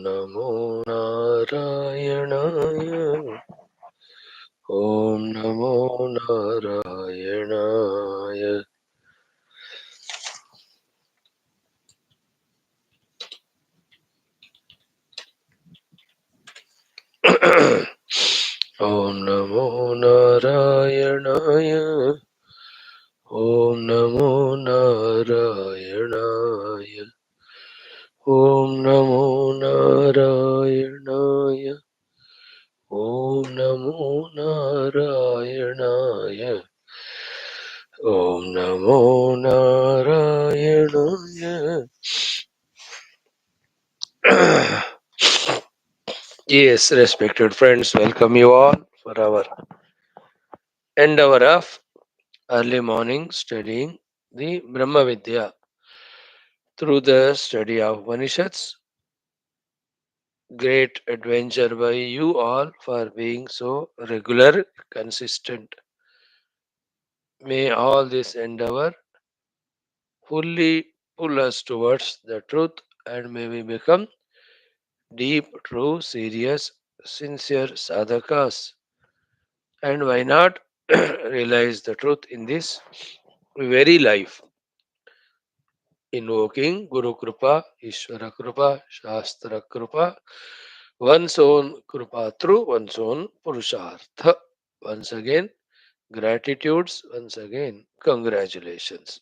नमो नारायणाय ॐ नमो नारायणाय ॐ नमो नारायणाय ॐ नमो नारायणाय ॐ नमो नारायणाय ॐ नमो नारायणाय ॐ नमो नारायणाय. Yes, respected friends, welcome you all for our end hour of early morning studying the Brahma Vidya through the study of Upanishads. Great adventure by you all for being so regular, consistent. May all this endeavor fully pull us towards the truth and may we become deep, true, serious, sincere sadhakas. And why not realize the truth in this very life? Invoking Guru Krupa, Ishvara Krupa, Shastra Krupa, one's own Krupa through one's own Purushartha. Once again, gratitudes, once again, congratulations.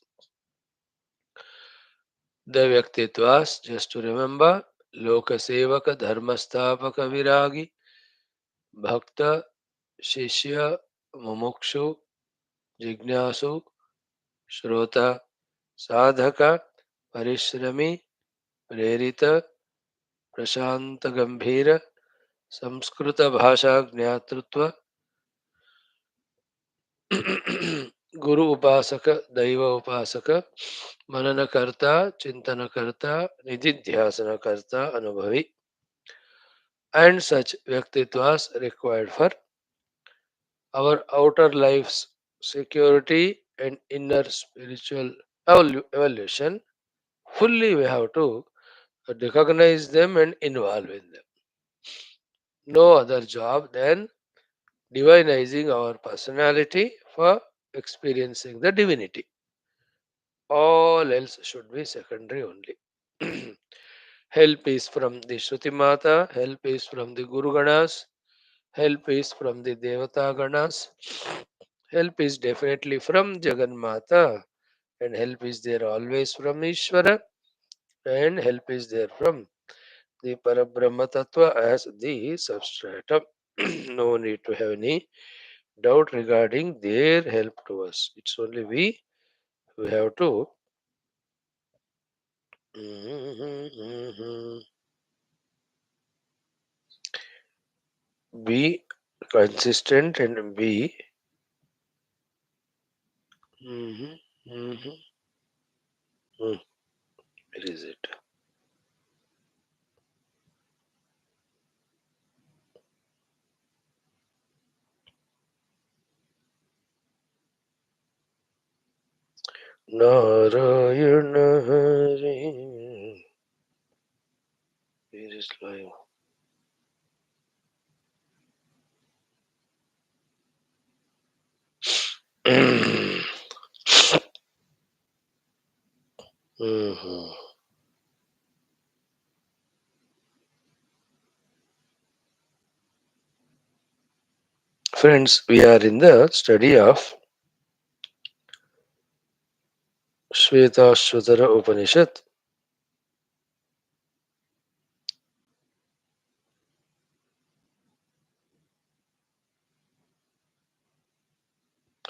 The Vyaktitwas, just to remember, Loka Sevaka, Dharmastapaka Viragi, Bhakta, Shishya, Mumukshu, Jignasu, Shrota, Sadhaka, Parishrami, Prerita, Prashanta Gambhira, Samskrita Bhasha Jnatritva, Guru Upasaka, Daiva Upasaka, Mananakarta, Chintanakarta, Nididhyasanakarta, Anubhavi, and such Vyaktitwas required for our outer life's security and inner spiritual evolution. Fully we have to recognize them and involve in them. No other job than divinizing our personality for experiencing the divinity. All else should be secondary only. Help is from the Shruti Mata, help is from the Guru Ganas, help is from the Devata Ganas, help is definitely from Jagan Mata, and help is there always from Ishvara, and help is there from the Parabrahma Tattva as the substratum. No need to have any doubt regarding their help to us. It's only we who have to be consistent and be where is it? Narayana Hare. Where is live? Friends, we are in the study of Shwethashwathara Upanishad.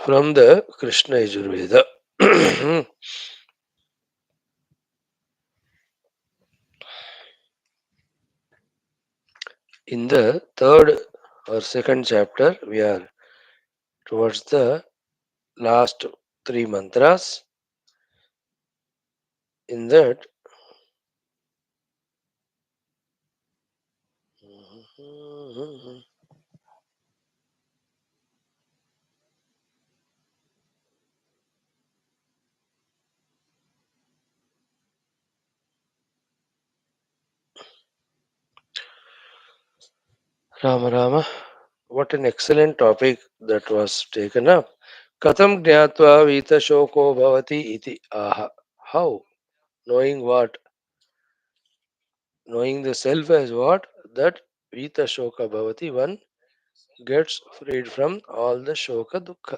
From the Krishna Yajurveda. In the third or second chapter, we are towards the last three mantras. In that, Rama Rama. What an excellent topic that was taken up. Katham jnatva vita shoko bhavati iti aha. How? Knowing what? Knowing the self as what? That vita shoka bhavati, one gets freed from all the shoka dukkha.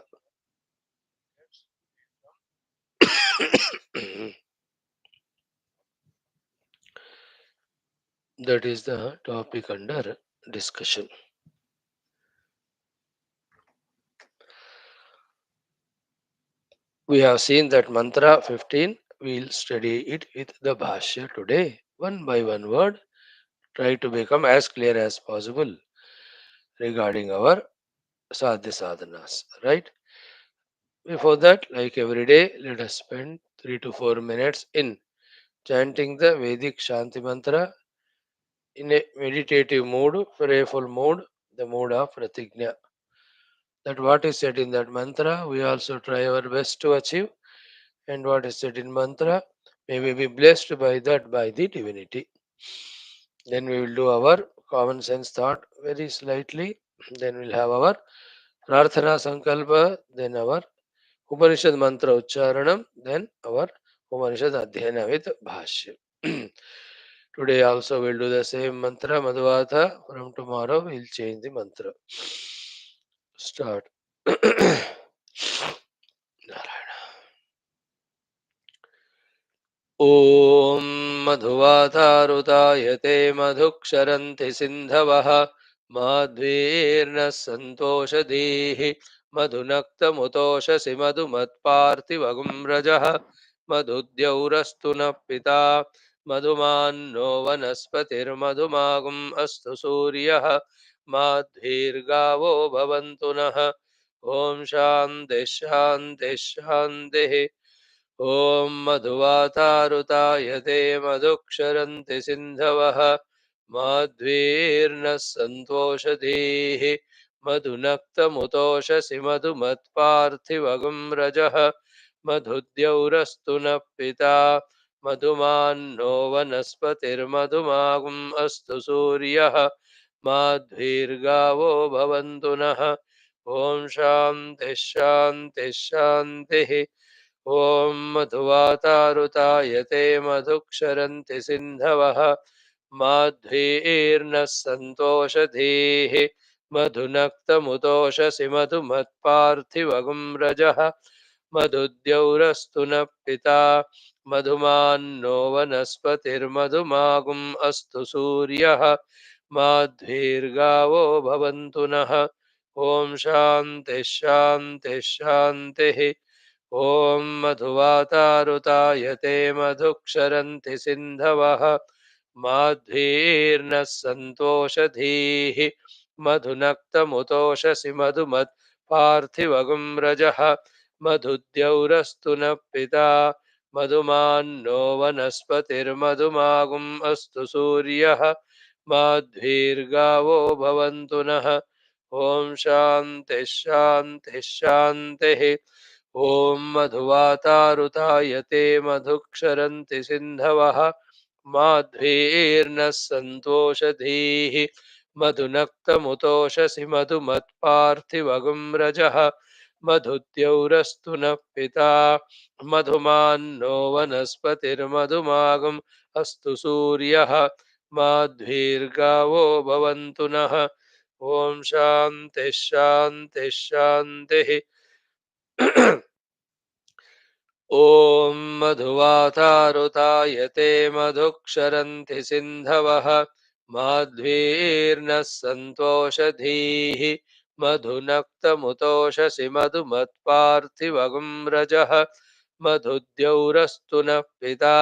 That is the topic under discussion. We have seen that mantra 15. We'll study it with the Bhashya today, one by one word. Try to become as clear as possible regarding our sadhya sadhanas. Right? Before that, like every day, let us spend 3 to 4 minutes in chanting the Vedic Shanti mantra in a meditative mood, prayerful mood, the mood of pratigna. That what is said in that mantra, we also try our best to achieve, and what is said in mantra, may we be blessed by that by the divinity. Then we will do our common sense thought very slightly. Then we'll have our prarthana sankalpa, then our Upanishad mantra ucharanam, then our Upanishad adhyayana with bhashya. Today also we'll do the same mantra madhuvata. From tomorrow we'll change the mantra. Start. Narayana. ॐ मधुवातारुतायते मधुक्षरन्ति सिन्धवः माध्वीर्नः सन्तोषधीः मधुनक्तमुतोषसि मधुमत्पार्थिवगुं रजः मधुद्यौरस्तु नः पिता मधुमान्नो वनस्पतिर्मधुमागुम् अस्तु सूर्यः माध्वीर्गावो भवन्तु नः ॐ शान्तिः शान्तिः शान्तिः ॐ मधुवातारुतायते मधुक्षरन्ति सिन्धवः माध्वीर्नः सन्तोषधीः मधुनक्तमुतोषसि मधुमत्पार्थिवगुं रजः मधुद्यौरस्तु नः पिता मधुमान्नो वनस्पतिर्मधुमागुम् अस्तु सूर्यः माध्वीर्गावो भवन्तु नः ॐ शान्तिः शान्तिः शान्तिः ॐ मधुवातारुतायते मधुक्षरन्ति सिन्धवः माध्वीर्नः सन्तोषधीः मधुनक्तमुतोषसि मधुमत्पार्थिवगुं रजः मधुद्यौरस्तु नः पिता मधुमान्नो वनस्पतिर्मधुमागुम् अस्तु सूर्यः माध्वीर्गावो भवन्तु नः ॐ शान्तिः शान्तिः शान्तिः ॐ मधुवातारुतायते मधुक्षरन्ति सिन्धवः माध्वीर्नः सन्तोषधीः मधुनक्तमुतोषसि मधुमत्पार्थिवगुं रजः मधुद्यौरस्तु नः पिता मधुमान्नो वनस्पतिर्मधुमागुम् अस्तु सूर्यः माध्वीर्गावो भवन्तु नः ॐ शान्तिः शान्तिः शान्तिः ॐ मधुवातारुतायते मधुक्षरन्ति सिन्धवः माध्वीर्नः सन्तोषधीः मधुनक्तमुतोषसि मधुमत्पार्थिवगुं रजः मधुद्यौरस्तु नः पिता मधुमान्नो वनस्पतिर्मधुमागुम् अस्तु सूर्यः माध्वीर्गावो भवन्तु नः ॐ शान्तिः शान्तिः शान्तिः ॐ मधुवातारुतायते मधुक्षरन्ति सिन्धवः माध्वीर्नः सन्तोषधीः मधुनक्तमुतोषसि मधुमत्पार्थिवगुं रजः मधुद्यौरस्तु नः पिता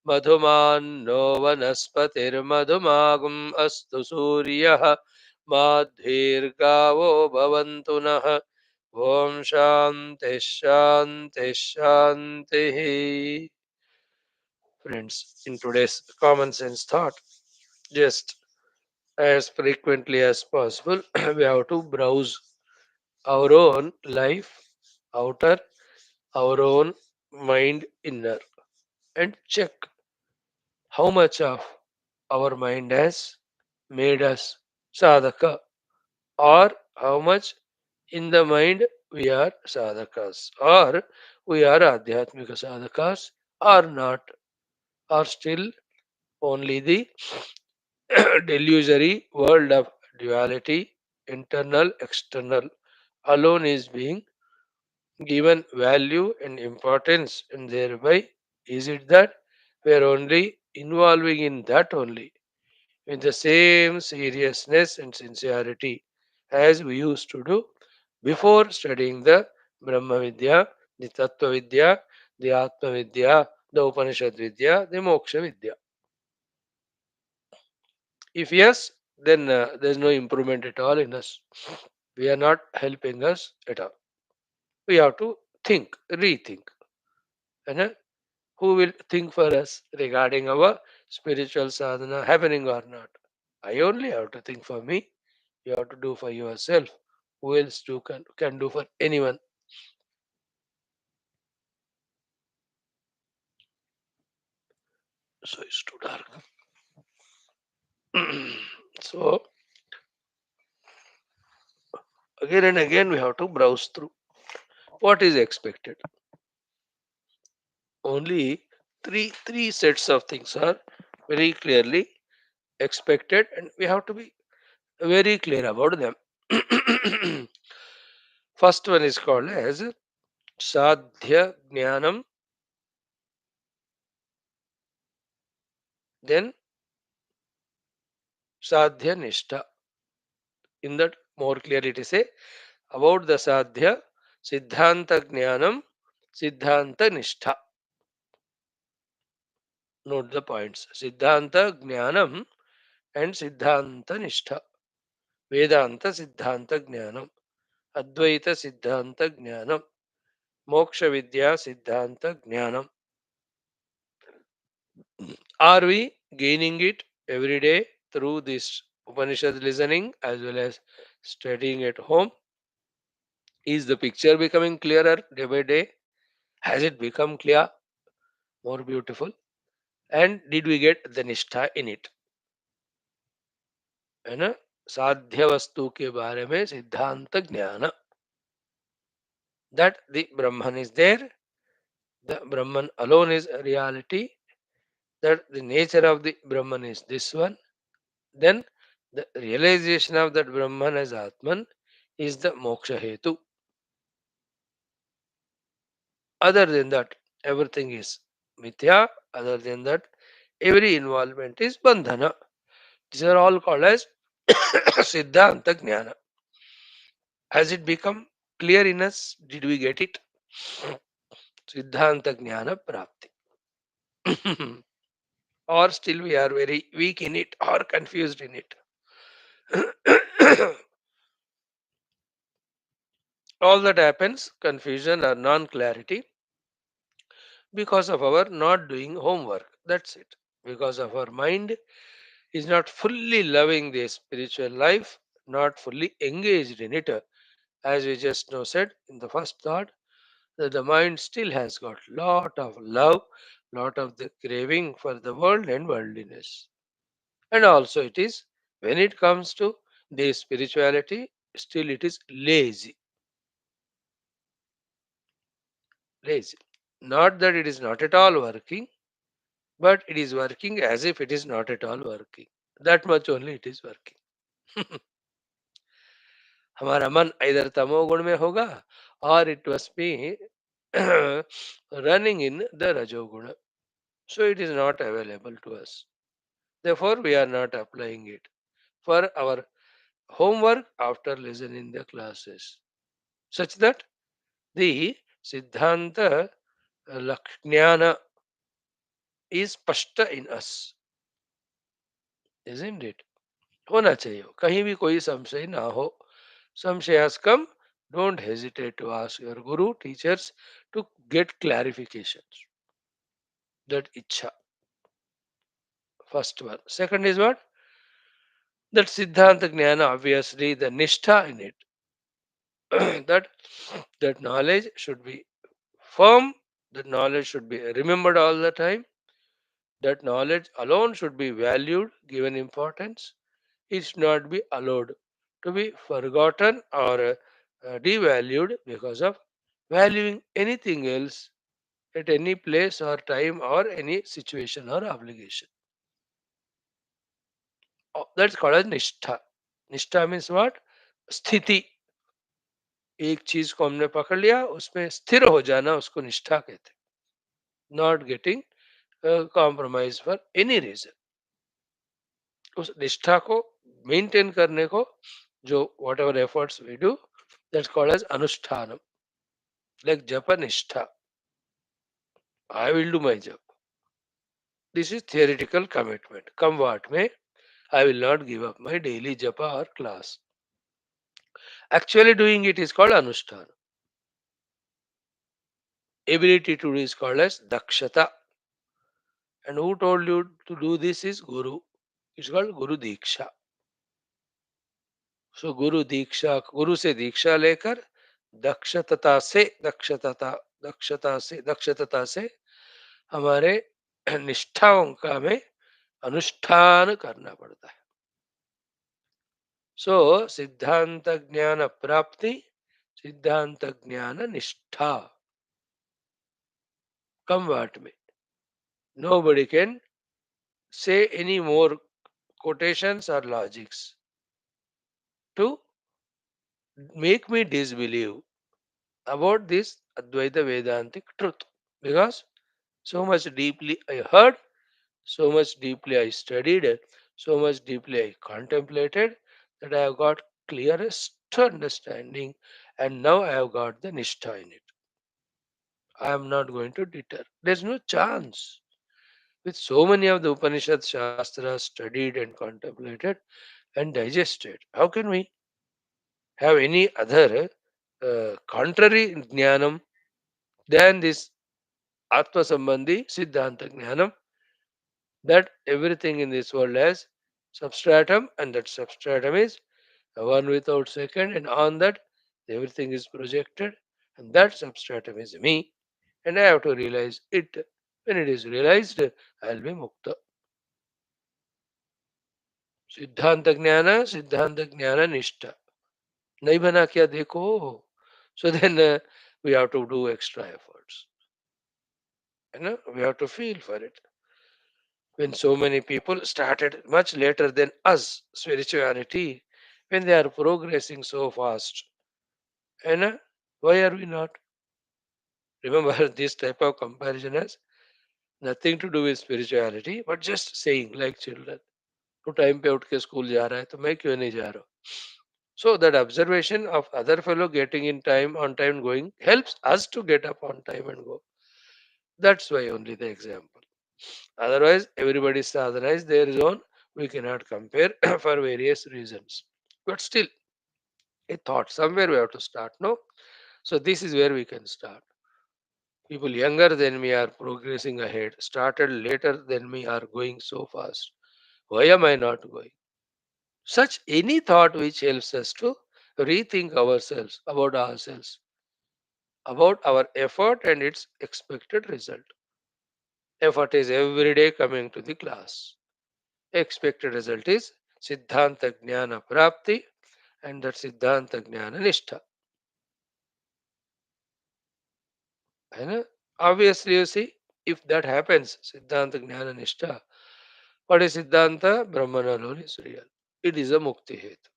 मधुमान्नो वनस्पतिर्मधुमागुम् अस्तु सूर्यः माध्वीर्गावो भवन्तु नः ॐ शान्तिः शान्तिः शान्तिः. Friends, in today's common sense thought, just as frequently as possible, we have to browse our own life, outer, our own mind, inner, and check how much of our mind has made us, sadhaka, or how much in the mind we are sadhakas, or we are adhyatmika sadhakas, or not, or still only the delusory world of duality, internal, external, alone is being given value and importance, and thereby is it that we are only involving in that only with the same seriousness and sincerity as we used to do before studying the Brahma Vidya, the Tattva Vidya, the Atma Vidya, the Upanishad Vidya, the Moksha Vidya. If yes, then there is no improvement at all in us. We are not helping us at all. We have to think, rethink. And who will think for us regarding our spiritual sadhana happening or not? I only have to think for me. You have to do for yourself. Who else can do for anyone? So it's too dark. So again and again we have to browse through what is expected. Only three sets of things are very clearly expected, and we have to be very clear about them. First one is called as sadhya jnanam, then sadhya nishtha. In that, more clearly it is say about the sadhya, siddhanta jnanam, siddhanta nishtha. Note the points. Siddhanta jnanam and siddhanta nishtha. Vedanta siddhanta jnanam. Advaita siddhanta jnanam. Moksha vidya siddhanta jnanam. Are we gaining it every day through this Upanishad listening as well as studying at home? Is the picture becoming clearer day by day? Has it become clear, more beautiful? And did we get the nishtha in it? है ना? साध्य वस्तु के बारे में सिद्धांत ज्ञान, that the Brahman is there, the Brahman alone is a reality, that the nature of the Brahman is this one, then the realization of that Brahman as Atman is the moksha hetu. Other than that, everything is mithya. Other than that, every involvement is bandhana. These are all called as Siddhanta Jnana. Has it become clear in us? Did we get it? Siddhanta Jnana Prapti. Or still we are very weak in it or confused in it. All that happens, confusion or non clarity, because of our not doing homework. That's it. Because of our mind is not fully loving the spiritual life, not fully engaged in it. As we just now said in the first thought, that the mind still has got lot of love, lot of the craving for the world and worldliness. And also it is, when it comes to the spirituality, still it is lazy. Lazy. Not that it is not at all working, but it is working as if it is not at all working. That much only it is working. हमारा मन इधर तमोगुण में होगा, और it must be running in the rajoguna. So it is not available to us. Therefore, we are not applying it for our homework after listening the classes, such that the Siddhanta Lakshnyana is pashta in us, isn't it? होना चाहिए, कहीं भी कोई संशय ना हो. Samshay has come, don't hesitate to ask your guru, teachers to get clarifications. That ichha, first one. Second is what? That Siddhanta Jnana, obviously the nishtha in it. that that knowledge should be firm, that knowledge should be remembered all the time, that knowledge alone should be valued, given importance, it should not be allowed to be forgotten or devalued because of valuing anything else at any place or time or any situation or obligation. That's called as nishtha. निष्ठा means what? स्थिति. एक चीज को हमने पकड़ लिया, उसमें स्थिर हो जाना, उसको निष्ठा कहते हैं. Not getting compromise for any reason. उस निष्ठा को मेंटेन करने को, जो whatever efforts we do, that's called as anushthanam. Like jap nishtha. I will do my jap. This is theoretical commitment. Come what may, I will not give up my daily japa or class. Actually doing it is called anushtana. Ability to do is called as dakshata. And who told you to do this is Guru. It's called Guru Diksha. So Guru Diksha, Guru से दीक्षा लेकर दक्षता से हमारे निष्ठाओं का हमें अनुष्ठान करना पड़ता है. सो सिद्धांत ज्ञान प्राप्ति, सिद्धांत ज्ञान निष्ठा. कम वाट में. Nobody can say any more quotations or logics to make me disbelieve about this Advaita Vedantic truth. Because so much deeply I heard, so much deeply I studied, so much deeply I contemplated, that I have got clearest understanding, and now I have got the nishtha in it. I am not going to deter. There's no chance. With so many of the Upanishad Shastras studied and contemplated and digested, how can we have any other contrary jnanam than this Atma Sambandhi Siddhanta Jnanam, that everything in this world has substratum, and that substratum is one without second, and on that everything is projected, and that substratum is me, and I have to realize it. When it is realized, I will be mukta. सिद्धांत ज्ञान निष्ठा. नहीं बना क्या देखो. So then we have to do extra efforts. We have to feel for it. When so many people started much later than us, spirituality, when they are progressing so fast, why are we not? Remember, this type of comparison has nothing to do with spirituality, but just saying, like children. तो time पे उठ के school जा रहा है, तो मैं क्यों नहीं जा रहा हूँ? So that observation of other fellow getting in time, on time going, helps us to get up on time and go. That's why only the example. Otherwise, everybody sadhana is their own. We cannot compare for various reasons. But still, a thought. Somewhere we have to start, no? So this is where we can start. People younger than me are progressing ahead. Started later than me are going so fast. Why am I not going? Such any thought which helps us to rethink ourselves, about our effort and its expected result. Effort is every day coming to the class. Expected result is Siddhanta Jnana Prapti, and that Siddhanta Jnana Nishtha. Obviously, you see, if that happens, Siddhanta Jnana Nishtha, what is Siddhanta? Brahman alone is real. It is a Mukti Hetu.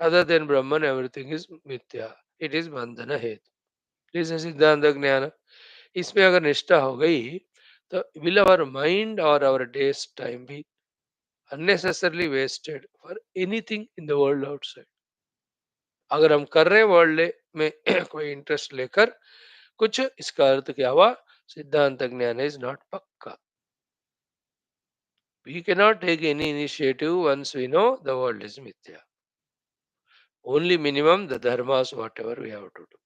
Other than Brahman, everything is Mithya. It is Bandhana Hetu. This is Siddhanta Jnana. इसमें अगर निष्ठा हो गई, तो will our mind or our day's time be unnecessarily wasted for anything in the world outside? अगर हम कर रहे हैं वर्ल्ड में कोई इंटरेस्ट लेकर कुछ, इसका अर्थ क्या हुआ? सिद्धांत ज्ञान इज नॉट पक्का. We cannot take any initiative once we know the world is mithya. Only minimum the dharmas, whatever we have to do.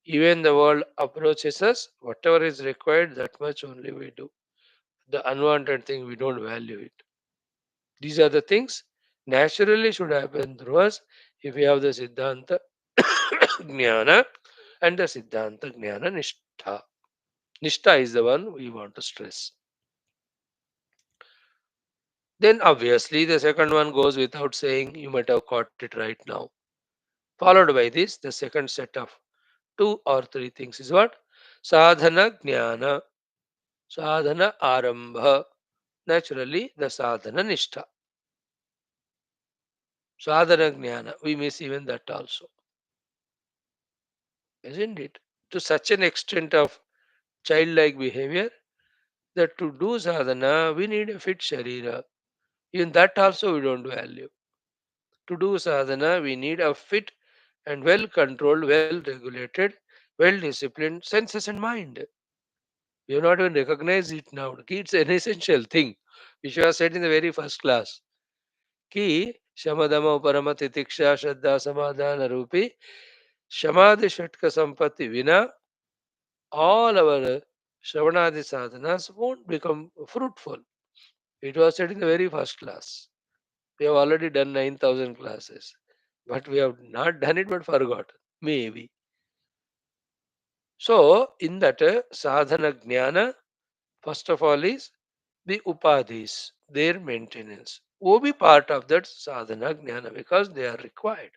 Even the world approaches us, whatever is required, that much only we do. The unwanted thing, we don't value it. These are the things naturally should happen through us if we have the Siddhanta Jnana and the Siddhanta Jnana Nishtha. Nishtha is the one we want to stress. Then obviously the second one goes without saying, you might have caught it right now. Followed by this, the second set of two or three things is what? Sadhana jnana, sadhana arambha. Naturally, the sadhana nishtha, sadhana jnana. We miss even that also, isn't it? To such an extent of childlike behavior that to do sadhana, we need a fit sharira. Even that also we don't value. To do sadhana, we need a fit and well controlled, well regulated, well disciplined senses and mind. We have not even recognized it now. It's an essential thing, which was said in the very first class. Ki shamadama parama titiksha shraddha samadhana rupi shamadhi shatka sampatti vina, all our shravanadi sadhanas won't become fruitful. It was said in the very first class. We have already done 9,000 classes, but we have not done it but forgotten. Maybe. So, in that sadhana jnana, first of all is the upadhis, their maintenance. Will be part of that sadhana jnana because they are required.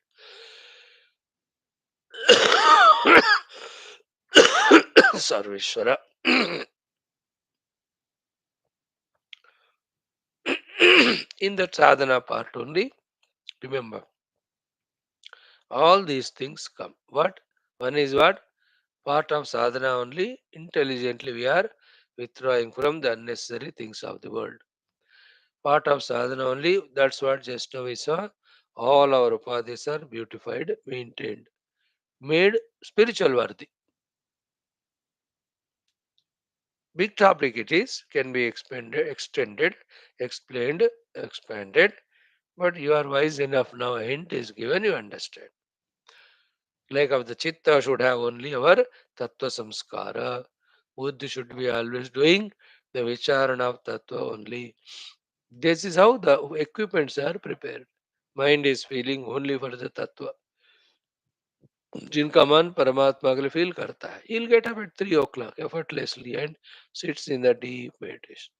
Sarveshwara. In that sadhana part only, remember, all these things come. What? One is what? Part of sadhana only, intelligently we are withdrawing from the unnecessary things of the world. Part of sadhana only, that's what just now we saw. All our upadhis are beautified, maintained, made spiritual worthy. Big topic it is, can be expanded, extended, explained, expanded, but you are wise enough now. A hint is given, you understand. Like of the chitta should have only our tattva samskara. Buddhi should be always doing the vicharana of tattva only. This is how the equipments are prepared. Mind is feeling only for the tattva. जिनका मन परमात्मा के लिए feel करता है, he'll get up at 3 o'clock effortlessly and sits in the deep meditation.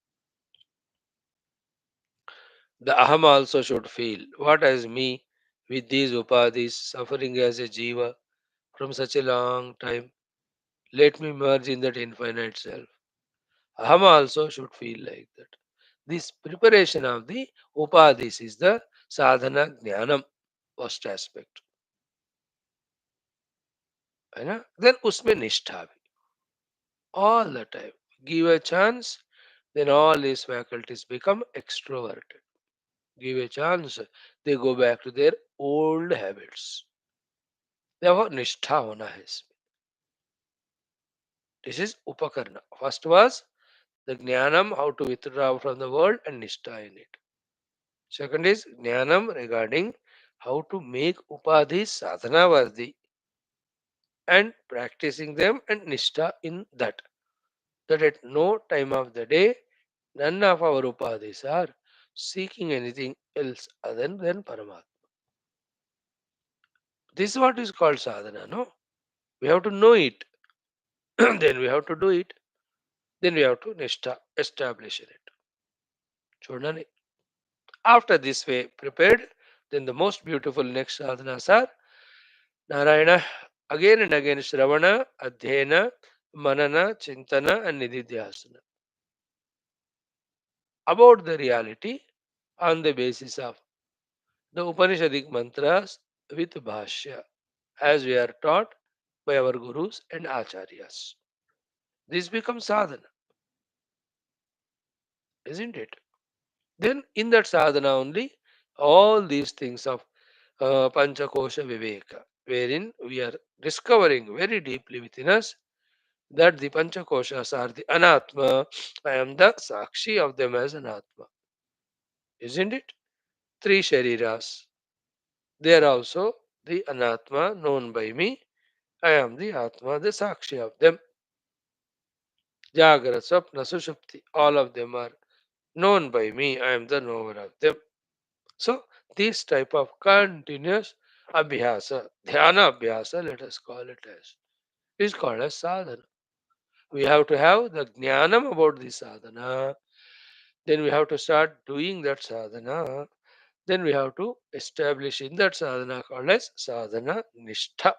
The aham also should feel what as me with these upadhis suffering as a jiva from such a long time. Let me merge in that infinite self. Aham also should feel like that. This preparation of the upadhis is the sadhana jnanam first aspect. है ना? Then उसमें निष्ठा भी all the time. Give a chance, then all these faculties become extroverted. Give a chance, they go back to their old habits. Therefore, nishtha hona hai isme. This is upakarna. First was the jnanam, how to withdraw from the world, and nishtha in it. Second is jnanam regarding how to make upadhi sadhana worthy and practicing them, and nishtha in that. That at no time of the day, none of our upadhis are seeking anything else other than Paramatma. This is what is called sadhana, no? We have to know it, then we have to do it, then we have to nishtha, establish in it. Chodani. After this way prepared, then the most beautiful next sadhanas are Narayana, again and again Shravana, Adhyena, Manana, Chintana, and Nididhyasana. About the reality on the basis of the Upanishadic mantras with Bhashya, as we are taught by our gurus and acharyas. This becomes sadhana, isn't it? Then in that sadhana only, all these things of Panchakosha Viveka, wherein we are discovering very deeply within us that the Panchakoshas are the Anatma. I am the Sakshi of them as Anatma, isn't it? Three Shariras. They are also the Anatma known by me. I am the Atma, the Sakshi of them. Jagara, Swapna, Sushupti, all of them are known by me. I am the knower of them. So, this type of continuous abhyasa, dhyana abhyasa, let us call it as, is called as sadhana. We have to have the jnanam about the sadhana. Then we have to start doing that sadhana. Then we have to establish in that sadhana called as sadhana nishtha.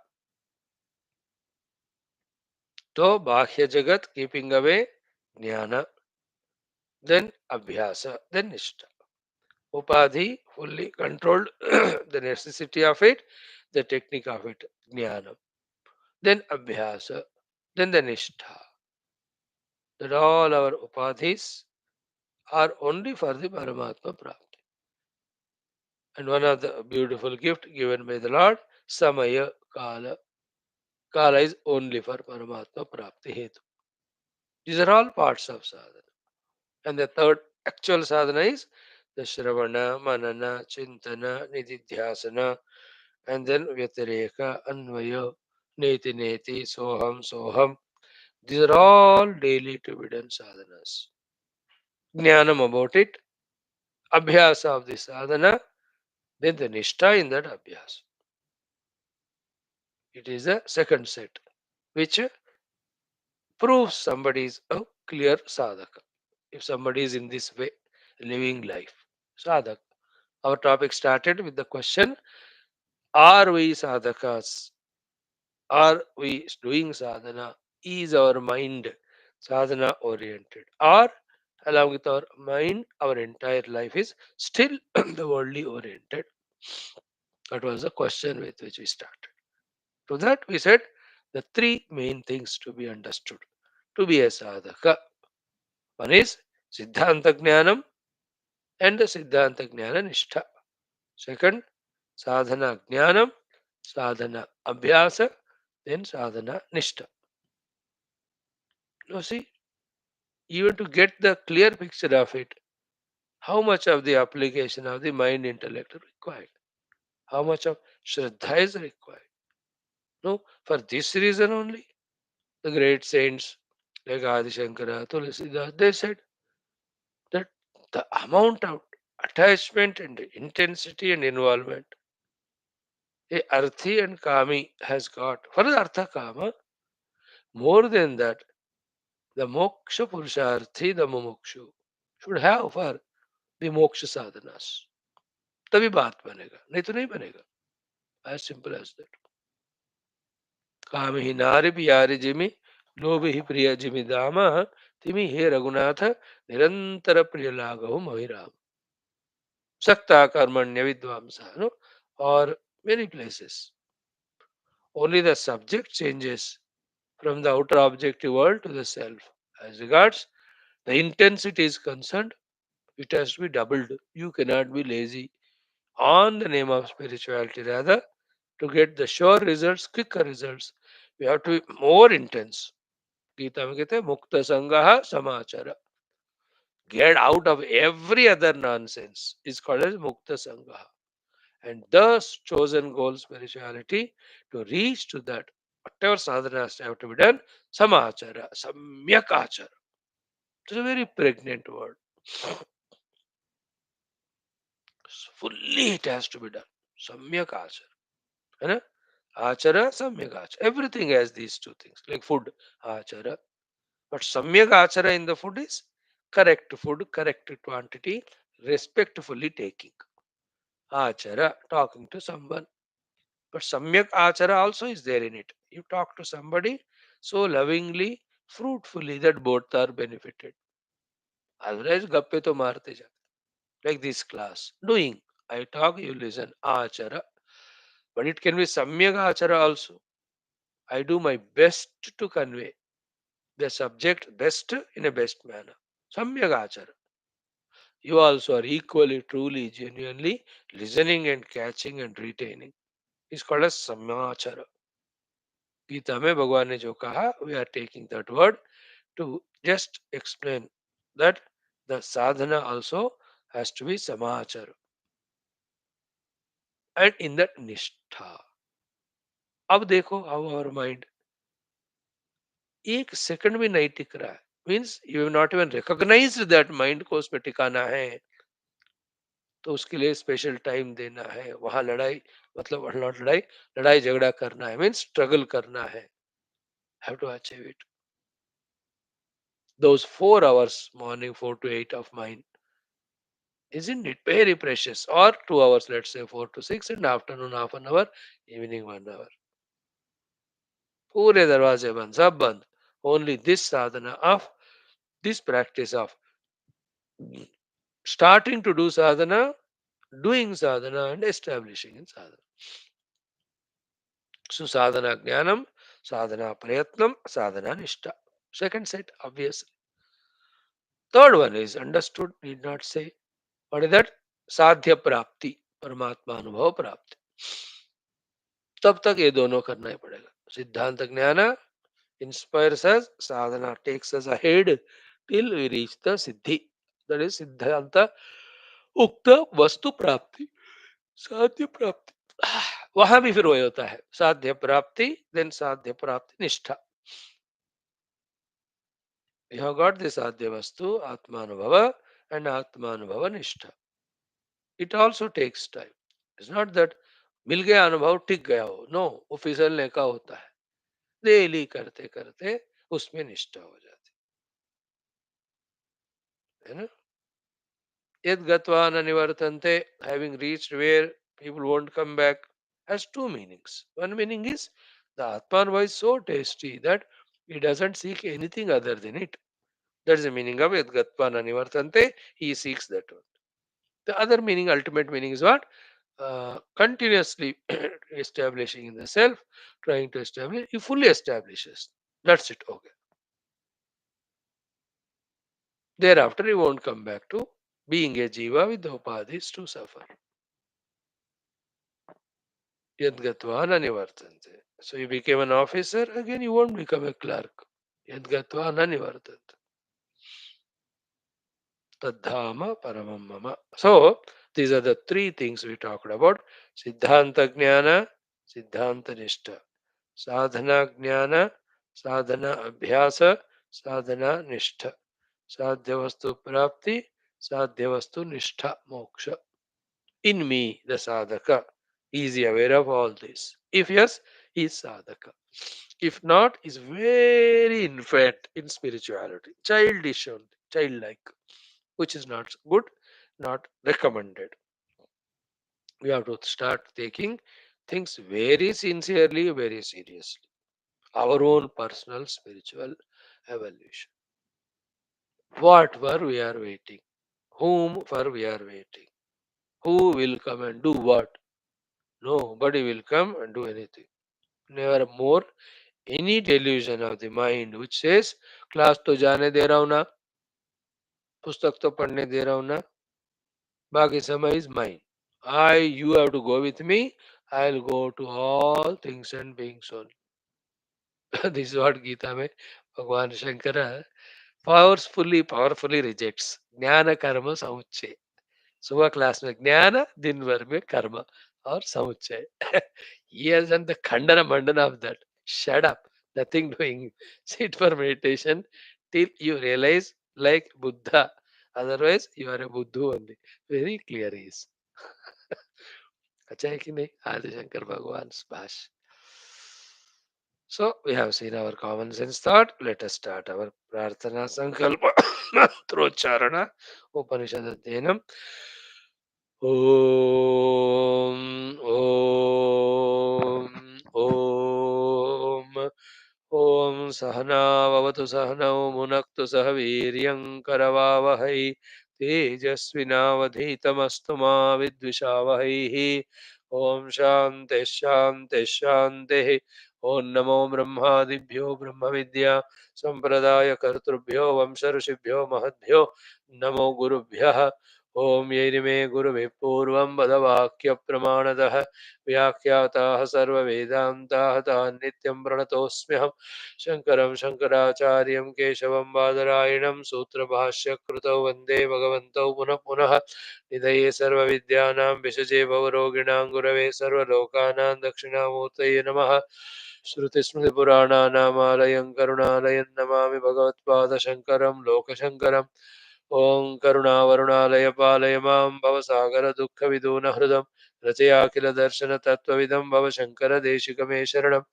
So Bahya Jagat, keeping away jnana, then abhyasa, then nishtha. Upadhi, fully controlled the necessity of it, the technique of it, jnana. Then abhyasa, then the nishtha. That all our upadhis are only for the Paramatma Prapti. And one of the beautiful gift given by the Lord, Samaya Kala. Kala is only for Paramatma Prapti Hetu. These are all parts of sadhana. And the third actual sadhana is the Shravana, Manana, Chintana, Nididhyasana, and then Vyatireka, Anvaya, Neti Neti, Soham, Soham. These are all daily to be done sadhanas. Jnanam about it, Abhyasa of the sadhana, then the Nishtha in that Abhyasa. It is a second set, which proves somebody is a clear sadhaka. If somebody is in this way, living life, sadhaka. Our topic started with the question: are we sadhakas? Are we doing sadhana? Is our mind sadhana oriented? Or along with our mind, our entire life is still the worldly oriented? That was the question with which we started. To that we said the three main things to be understood to be a sadhaka. One is Siddhanta Jnanam and the Siddhanta Jnana Nishtha. Second, Sadhana Jnanam, Sadhana Abhyasa, then Sadhana Nishtha. Now see, even to get the clear picture of it, how much of the application of the mind intellect is required? How much of Shraddha is required? No, for this reason only, the great saints like Adi Shankara, Tulsidas, they said that the amount of attachment and intensity and involvement a Arthi and Kami has got for the Artha Kama, more than that, the Moksha Purusharthi, the Mumukshu, should have for the Moksha sadhanas. तभी बात बनेगा नहीं तो नहीं बनेगा as simple as that. काम ही नारी प्यारी जिमि लोभ ही प्रिय जिमि दाम तिमि हे रघुनाथ निरंतर प्रिय लागहु मोहिराम सक्ता कर्मण्य Vidwans no or many places only the subject changes from the outer objective world to the self. As regards the intensity is concerned, it has to be doubled. You cannot be lazy on the name of spirituality. Rather, to get the sure results, quicker results, we have to be more intense. Gita में कहते हैं मुक्त संगः समाचार. Get out of every other nonsense is called as mukta sangha. And thus chosen goal spirituality to reach to that whatever sadhanas have to be done, samachara, samyak achara. It's a very pregnant word. Fully it has to be done. Samyak achara. है ना? Achara, samyak achara. Everything has these two things. Like food, achara. But samyak achara in the food is correct food, correct quantity, respectfully taking. Achara, talking to someone. But samyak achara also is there in it. You talk to somebody so lovingly, fruitfully that both are benefited. Otherwise, gappe to marte ja. Like this class. Doing. I talk, you listen. Achara. But it can be samyak achara also. I do my best to convey the subject best in a best manner. Samyak achara. You also are equally, truly, genuinely listening and catching and retaining. It's called as samachara. Gita में भगवान ने जो कहा we are taking that word to just explain that the sadhana also has to be samachara and in that nishtha. अब देखो how our mind एक second भी नहीं टिक रहा है means you have not even recognised that mind को उसमें टिकाना है तो उसके लिए स्पेशल टाइम देना है वहां लड़ाई मतलब नॉट लड़ाई लड़ाई झगड़ा करना है मीन्स स्ट्रगल करना है have to achieve it those 4 hours morning 4 to 8 of mine Isn't it very precious? Or 2 hours, let's say 4 to 6, and afternoon half an hour, evening 1 hour. पूरे दरवाजे बंद, सब बंद. Only this sadhana of this practice of starting to do sadhana, doing sadhana, and establishing in sadhana. So sadhana jnanam, sadhana prayatnam, sadhana nishtha. Second set, obviously. Third one is understood, need not say. What is that? Sadhya prapti, परमात्मा अनुभव प्राप्ति. तब तक ये दोनों करना ही पड़ेगा. सिद्धांत ज्ञान inspires us, sadhana takes us ahead till we reach the siddhi. That is siddhanta उक्त वस्तु प्राप्ति, साध्य प्राप्ति. वहां भी फिर वही होता है, साध्य प्राप्ति, देन साध्य प्राप्ति निष्ठा. We have got this sadhya vastu, atmanubhava, and atmanubhava nishtha. It also takes time. It's not that मिल गया अनुभव टिक गया हो. नो, वो फिसलने का होता है. डेली करते करते उसमें निष्ठा हो जाती है ना. यद गत्वा न निवर्तन्ते, having reached where people won't come back, has two meanings. One meaning is the Atmanubhava is so tasty that he doesn't seek anything other than it. That's the meaning of yad gatva na nivartante. He seeks that one. The other meaning, ultimate meaning is what? Continuously establishing in the self, trying to establish, he fully establishes. That's it. Okay. Thereafter, he won't come back to being a jiva with the upadhis to suffer. Yadgatva na nivartante. So you became an officer, again you won't become a clerk. Yadgatva na nivartante. Tadhama paramam mama. So these are the three things we talked about. Siddhanta jnana, siddhanta nishtha. Sadhana jnana, sadhana abhyasa, sadhana nishtha. Sadhya vastu prapti, sadhya vastu nishtha moksha. In me, the sadhaka, is he aware of all this? If yes, he is sadhaka. If not, is very infant in spirituality, childish only, childlike, which is not good, not recommended. We have to start taking things very sincerely, very seriously. Our own personal spiritual evolution. What for we are waiting? Whom for we are waiting? Who will come and do what? Nobody will come and do anything. Never more any delusion of the mind which says class तो जाने दे रहा हूं ना, पुस्तक तो पढ़ने दे रहा हूं ना, बाकी समय is mine. You have to go with me. I'll go to all things and beings only. This is what Gita में भगवान शंकरा powerfully rejects ज्ञान कर्म समुच्चय. सुबह क्लास में ज्ञान, दिन भर में कर्म और समुच्चय. He has done the khandana mandana of that. Shut up, nothing doing. Sit for meditation till you realize like Buddha. Otherwise, you are a Buddha only. Very clear he is. अच्छा है कि नहीं? आदि शंकर भगवान's भाष्य. So we have seen our common sense thought. Let us start our prarthana sankalpa mantrocharana Upanishad Adhyanam. Om Om Om Om Sahana Vavatu Sahanau Munaktu Sahaviryam Karavavahai Tejasvinavadhitamastu ma Vidvishavahai. Om Shanti Shanti Shanti. Om Namo Brahmadibhyo Brahma Vidya Sampradaya Kartrubhyo Vamsa Rishibhyo Mahadbhyo Namo Gurubhyah. ओम यैरिमे गुरुवे पूर्वं वदवाक्य प्रमाणतः व्याख्याताः सर्ववेदान्ताः तान् नित्यं प्रणतोऽस्म्यहं शङ्करं शङ्कराचार्यं केशवं बादरायणं सूत्रभाष्यकृतौ वन्दे भगवन्तौ पुनः पुनः निधये सर्वविद्यानां विषजे भवरोगिणां गुरवे सर्वलोकानां दक्षिणामूर्तये नमः श्रुतिस्मृतिपुराणानामालयं करुणालयं नमामि भगवत्पादशङ्करं लोकशङ्करम् ओं करुणावरुणालय पालय मां भवसागरदुःखविदूनहृदं रचयाखिलदर्शनतत्त्वविदं भवशङ्करदेशिकमे शरणम्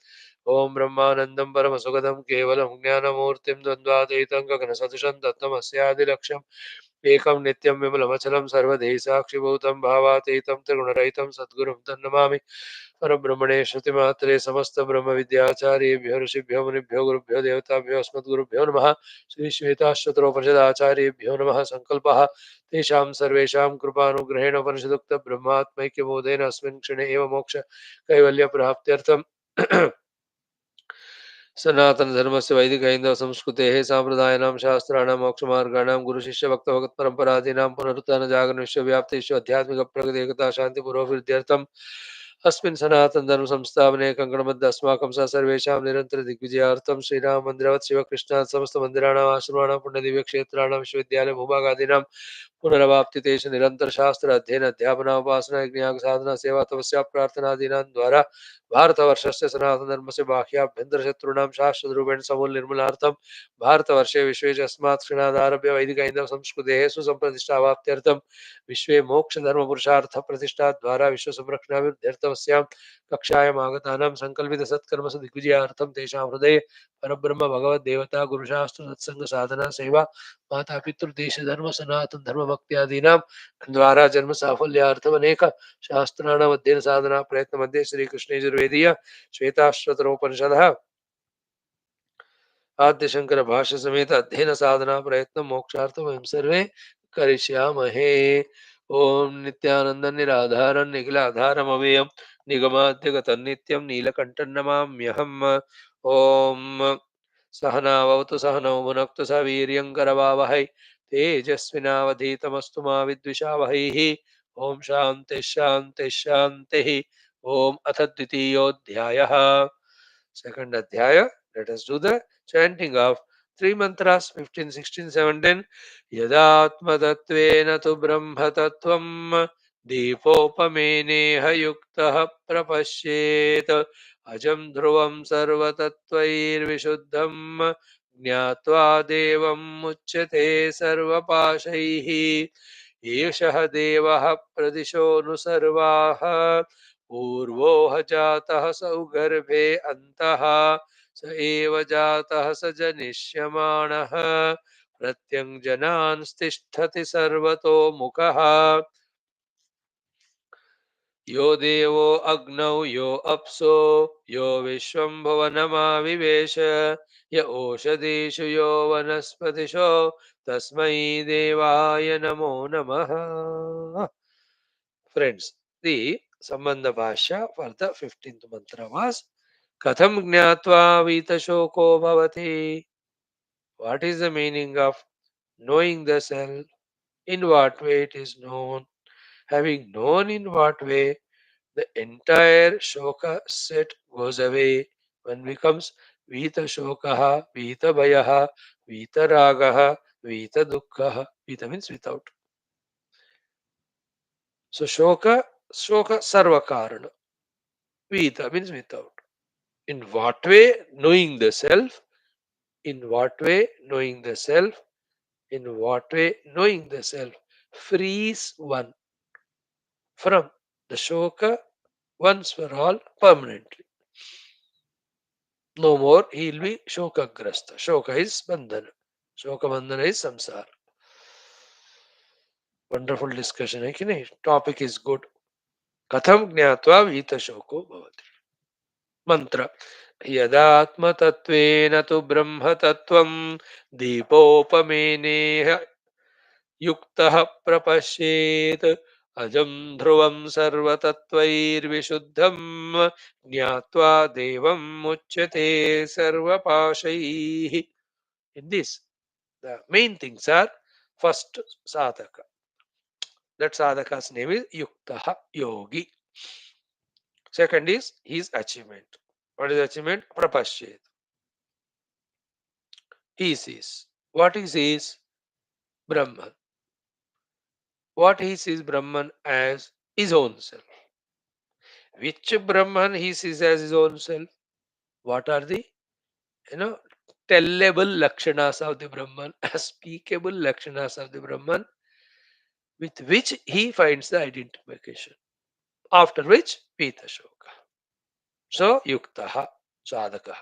ॐ ब्रह्मानन्दं परमसुखदं केवलं ज्ञानमूर्तिं द्वन्द्वातीतं गगनसदृशं तत्त्वमस्यादिलक्ष्यम् एकं नित्यं विमलमचलं सर्वदेशाक्षिभूतं भावातीतं त्रिगुणरहितं सद्गुरुं तन्नमामि परब्रह्मणे श्रुतिमात्रे समस्त ब्रह्मविद्याचार्येभ्यो ऋषिभ्यो मुनिभ्यो गुरुभ्यो देवताभ्यो अस्मद्गुरुभ्यो नमः श्री श्वेताश्वतरोपनिषदाचार्येभ्यो नमः संकल्पः तेषां सर्वेषां कृपानुग्रहेण उपनिषदुक्त ब्रह्मात्मैक्यबोधेन अस्मिन् क्षणे एव मोक्ष कैवल्यप्राप्त्यर्थं सनातन धर्म से वैदिक हिंदू संस्कृते सांप्रदायानां शास्त्राणां मोक्षमार्गाणां गुरुशिष्यभक्तभगवत्परम्परादीनां पुनरुत्थान जागरण विश्वव्याप्ति विश्व आध्यात्मिक प्रगति एकता शांति पुरोभिवृद्ध्यर्थम् अस्मिन् सनातन धर्म संस्थापने कंकणबद्ध अस्माकं सह सर्वेषां निरंतर दिग्विजयार्थं श्रीराम मंदिरवत् शिवकृष्णात् समस्त मंदिराणाम् आश्रमाणां पुण्यदिव्य क्षेत्राणां विश्वविद्यालय भूभागादीनां पुनरवाप्ति तेषु निरंतर शास्त्र अध्ययन अध्यापना उपासना यज्ञ साधना सेवा तपस्या प्रार्थनादीनां द्वारा भारतवर्षस्य सनातनधर्मस्य बाह्याभ्यन्तर शत्रूणां शाश्वतरूपेण समूल निर्मूलनार्थं भारतवर्षे विश्वे च अस्मात् क्षणादारभ्य वैदिक हिंदव संस्कृतेः सुसम्प्रतिष्ठावाप्त्यर्थं विश्वे मोक्षधर्मपुरुषार्थ प्रतिष्ठा द्वारा विश्व संरक्षणाभिवृद्ध्यर्थमस्यां कक्षायाम् आगतानां संकल्पित सत्कर्मसु दिग्विजयार्थं तेषां हृदये परब्रह्म भगवद्देवता गुरुशास्त्र सत्संग साधना सेवा माता पितृदेश धर्म सनातन धर्म भक्त्यादीनां द्वारा जन्म साफल्यार्थम अनेक शास्त्राणाम अध्ययन साधना प्रयत्न मध्ये श्री कृष्ण यजुर्वेदीय श्वेताश्वतरोपनिषदः आद्य शंकर भाष्य समेत अध्ययन साधना प्रयत्न मोक्षार्थम वयं सर्वे करिष्यामहे। ओम नित्यानंद निराधार निखिलाधारम अव्ययम निगमाद्यगतं नित्यं नीलकंठं नमाम्यहम्। ओम सहनावतु सहनौ भुनक्तु सह वीर्यं करवावहै तेजस्विनावधीतमस्तु मा विद्विषावहैः। ओम शांति शांति शांति। ओम अथ द्वितीयोऽध्यायः। Second adhyaya. Let us do the chanting of three mantras 15, 16, 17. Yadatmatatvena tu brahmatattvam दीपोपमेनेह युक्तः प्रपश्येत अजं ध्रुवं सर्वतत्त्वैर्विशुद्धं ज्ञात्वा देवं मुच्यते सर्वपाशैः एषः देवः प्रदिशोऽनु सर्वाः पूर्वो ह जातः सौगर्भे अन्तः स एव जातः स जनिष्यमाणः प्रत्यङ्जनांस्तिष्ठति सर्वतो मुखः यो देवो अग्नौ यो अप्सो यो विश्वम्भुवनमाविवेश य ओषधीषु यो वनस्पतिषो तस्मै देवाय नमो नमः. Friends, the Sambandha Bhashya for the 15th mantra was Katham Gnatva Vitashoko Bhavati. What is the meaning of knowing the self? In what way it is known? Having known in what way, the entire Shoka set goes away. One becomes Vita Shokaha, Vita Bhayaha, Vita Ragaha, Vita Dukkhaha. Vita means without. So Shoka Sarva Karana. Vita means without. In what way knowing the self? In what way knowing the self? In what way knowing the self frees one from the shoka once for all permanently. No more he will be shokagrasta. Shoka is bandhana. Shoka bandhana is samsara. Wonderful discussion. Topic is good. Katham gnatva vita shoko bhavati. Mantra. यदात्मतत्त्वेन तु ब्रह्मतत्त्वं दीपोपमेनेह युक्तः प्रपश्येत् अजं ध्रुवं सर्वतत्त्वैर्विशुद्धं ज्ञात्वा देवं मुच्यते सर्वपाशैः. In this, the main things are first sadhaka. That sadhaka's name is Yuktaha Yogi. Second is his achievement. What is achievement? Prapashyet. He sees. What he sees? Brahman. What he sees Brahman as his own self. Which Brahman he sees as his own self? What are the you know tellable lakshanas of the Brahman, speakable lakshanas of the Brahman, with which he finds the identification. After which Pita Shoka. So Yuktaha Sadhaka.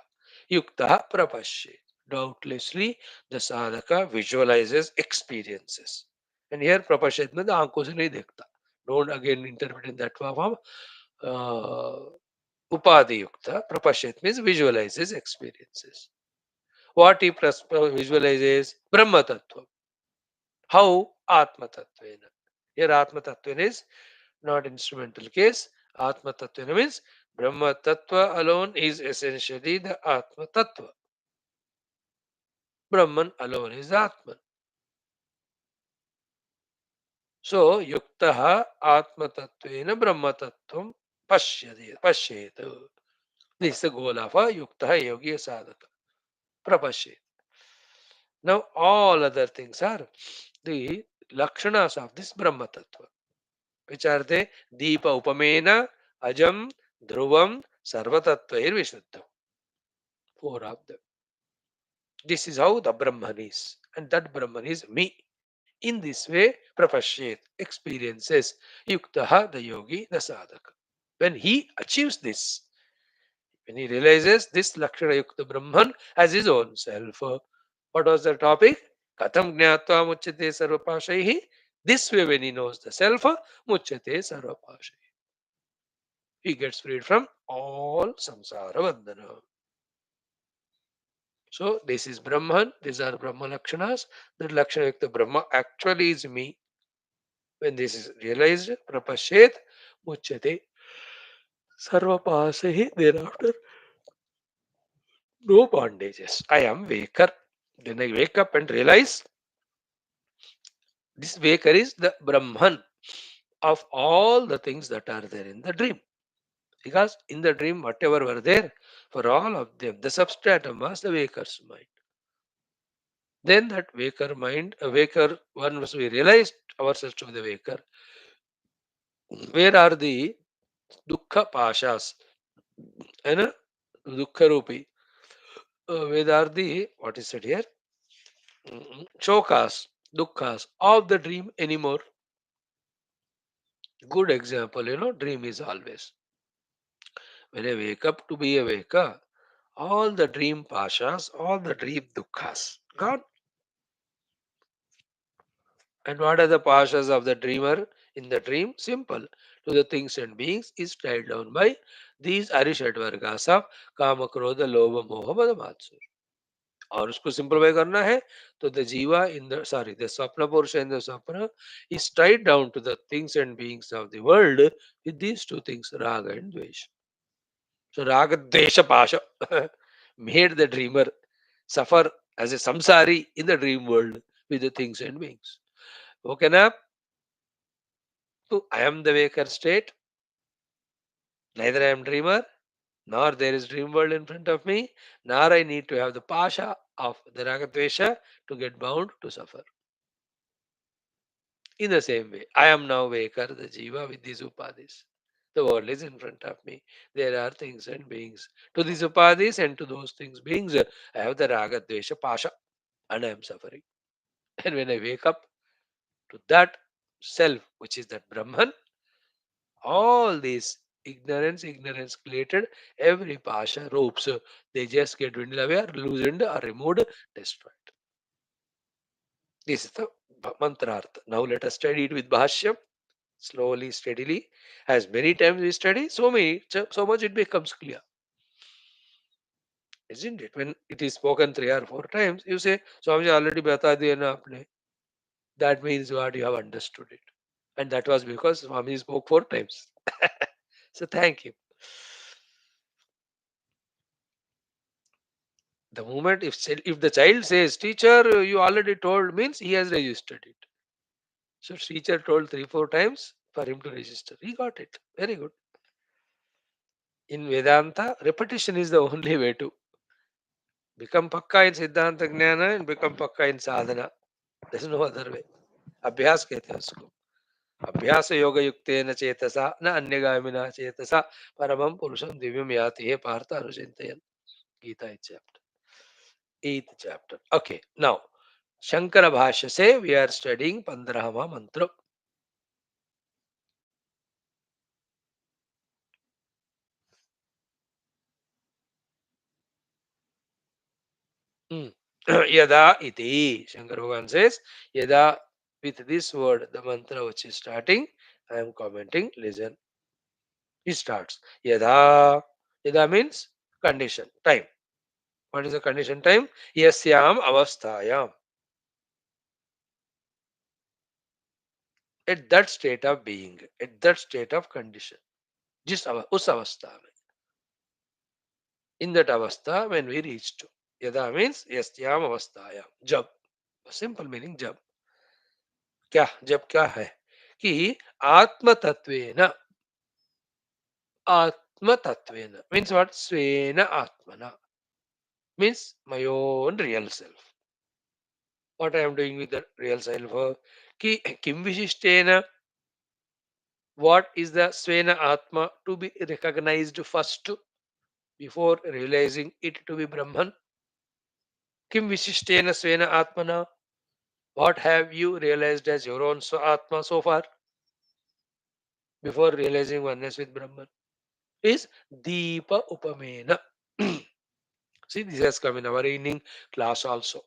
Yuktaha Prapashye. Doubtlessly the sadhaka visualizes experiences. And here प्रपश्यत means आंखों से नहीं देखता. Don't again interpret in that form. Uh, Upadhi yukta. Prapashyat means visualizes experiences. What he visualizes? Brahma Tattva. How? Atma Tattvena. Here Atma Tattvena is not instrumental case. Atma Tattvena means Brahma Tattva alone is essentially the Atma Tattva. Brahman alone is Atman. So Yuktaha Atma Tattvena Brahma Tattvam Pashyet. This is the goal of a Yuktaha Yogi Sadhaka. Prapashyet. Now all other things are the lakshanas of this Brahma Tattva. Which are they? Deepa Upamena, Ajam, Dhruvam, Sarvatattvair Vishuddham. Four of them. This is how the Brahman is. And that Brahman is me. In this way, Prapashyet experiences Yuktaha, the yogi, the sadhaka. When he achieves this, when he realizes this Lakshana Yukta Brahman as his own self. What was the topic? Katham Jnatva Muchyate Sarvapashaihi. This way, when he knows the self, Muchyate Sarvapashaihi. He gets freed from all samsara bandhana. So this is Brahman, these are Brahma Lakshanas. The Lakshana Yukta Brahma actually is me. When this is realized, Prapashyet Muchyate Sarvapasahi, thereafter no bondages. I am Vaker. Then I wake up and realize this Vaker is the Brahman of all the things that are there in the dream. Because in the dream, whatever were there, for all of them, the substratum was the Vaker's mind. Then that Vaker mind, a Vaker, once we realized ourselves to be the Vaker, where are the Dukkha Pashas? And Dukkha Rupi. Where are the, what is it here? Chokas, Dukkhas of the dream anymore. Good example, dream is always. When I wake up to be a Vaker, all the dream Pashas, all the dream Dukkhas, gone. And what are the pashas of the dreamer in the dream? Simple. To the things and beings is tied down by these Arishad Vargas of Kama, Krodha, Lobha, Moha, Mada, Matsur. और उसको simplify करना है तो the जीवा in the sorry the स्वप्न पुरुष in the स्वप्न is tied down to the things and beings of the world with these two things, raga and dvesha. So raga dvesha pasha made the dreamer suffer as a samsari in the dream world with the things and beings. Woken up to I am the waker state, neither I am dreamer, nor there is dream world in front of me, nor I need to have the pasha of the ragadvesha to get bound to suffer. In the same way, I am now waker, the jiva with these upadhis. The world is in front of me. There are things and beings. To these upadhis and to those things beings, I have the ragadvesha pasha and I am suffering. And when I wake up to that self, which is that Brahman, all these ignorance created, every pasha ropes, they just get dwindled away or loosened or removed, destroyed. This is the mantrartha. Now let us study it with Bhashyam, slowly, steadily. As many times we study, so much it becomes clear. Isn't it? When it is spoken 3 or 4 times, you say, Swamiji already bata diya na apne. That means what you have understood it. And that was because Swamiji spoke 4 times. So thank you. The moment if the child says, teacher, you already told, means he has registered it. So teacher told 3 4 times for him to register. He got it. Very good. In Vedanta, repetition is the only way to become pakka in Siddhanta Jnana and become pakka in sadhana. There's no other way. अभ्यास कहते हैं उसको. अभ्यास योग युक्तेन चेतसा न अन्यगामिना चेतसा परमं पुरुषं दिव्यम याति हे Partha अनुचिंतयन्. Gita chapter. 8th chapter. Okay, now Shankara Bhashya say we are studying 15वां mantra. Yada iti. Shankara Bhagavan says, Yada With this word, the mantra which is starting, I am commenting. Listen. It starts. Yada. Yada means condition, time. What is the condition time? Yasyam avasthayam. At that state of being, at that state of condition. Just us avastha. In that avastha, when we reach to. Yada means yasyam avasthayam. Jab. Simple meaning jab. क्या जब क्या है कि आत्म तत्वेन आत्म तत्वेन means what स्वेन आत्मना means my own real self. What I am doing with the real self? Ki kim vishishtena, what is the Svena Atma to be recognized first before realizing it to be Brahman? Kim vishishtena Svena Atmana, what have you realized as your own Atma so far before realizing oneness with Brahman? Is Deepa Upamena. See, this has come in our evening class also.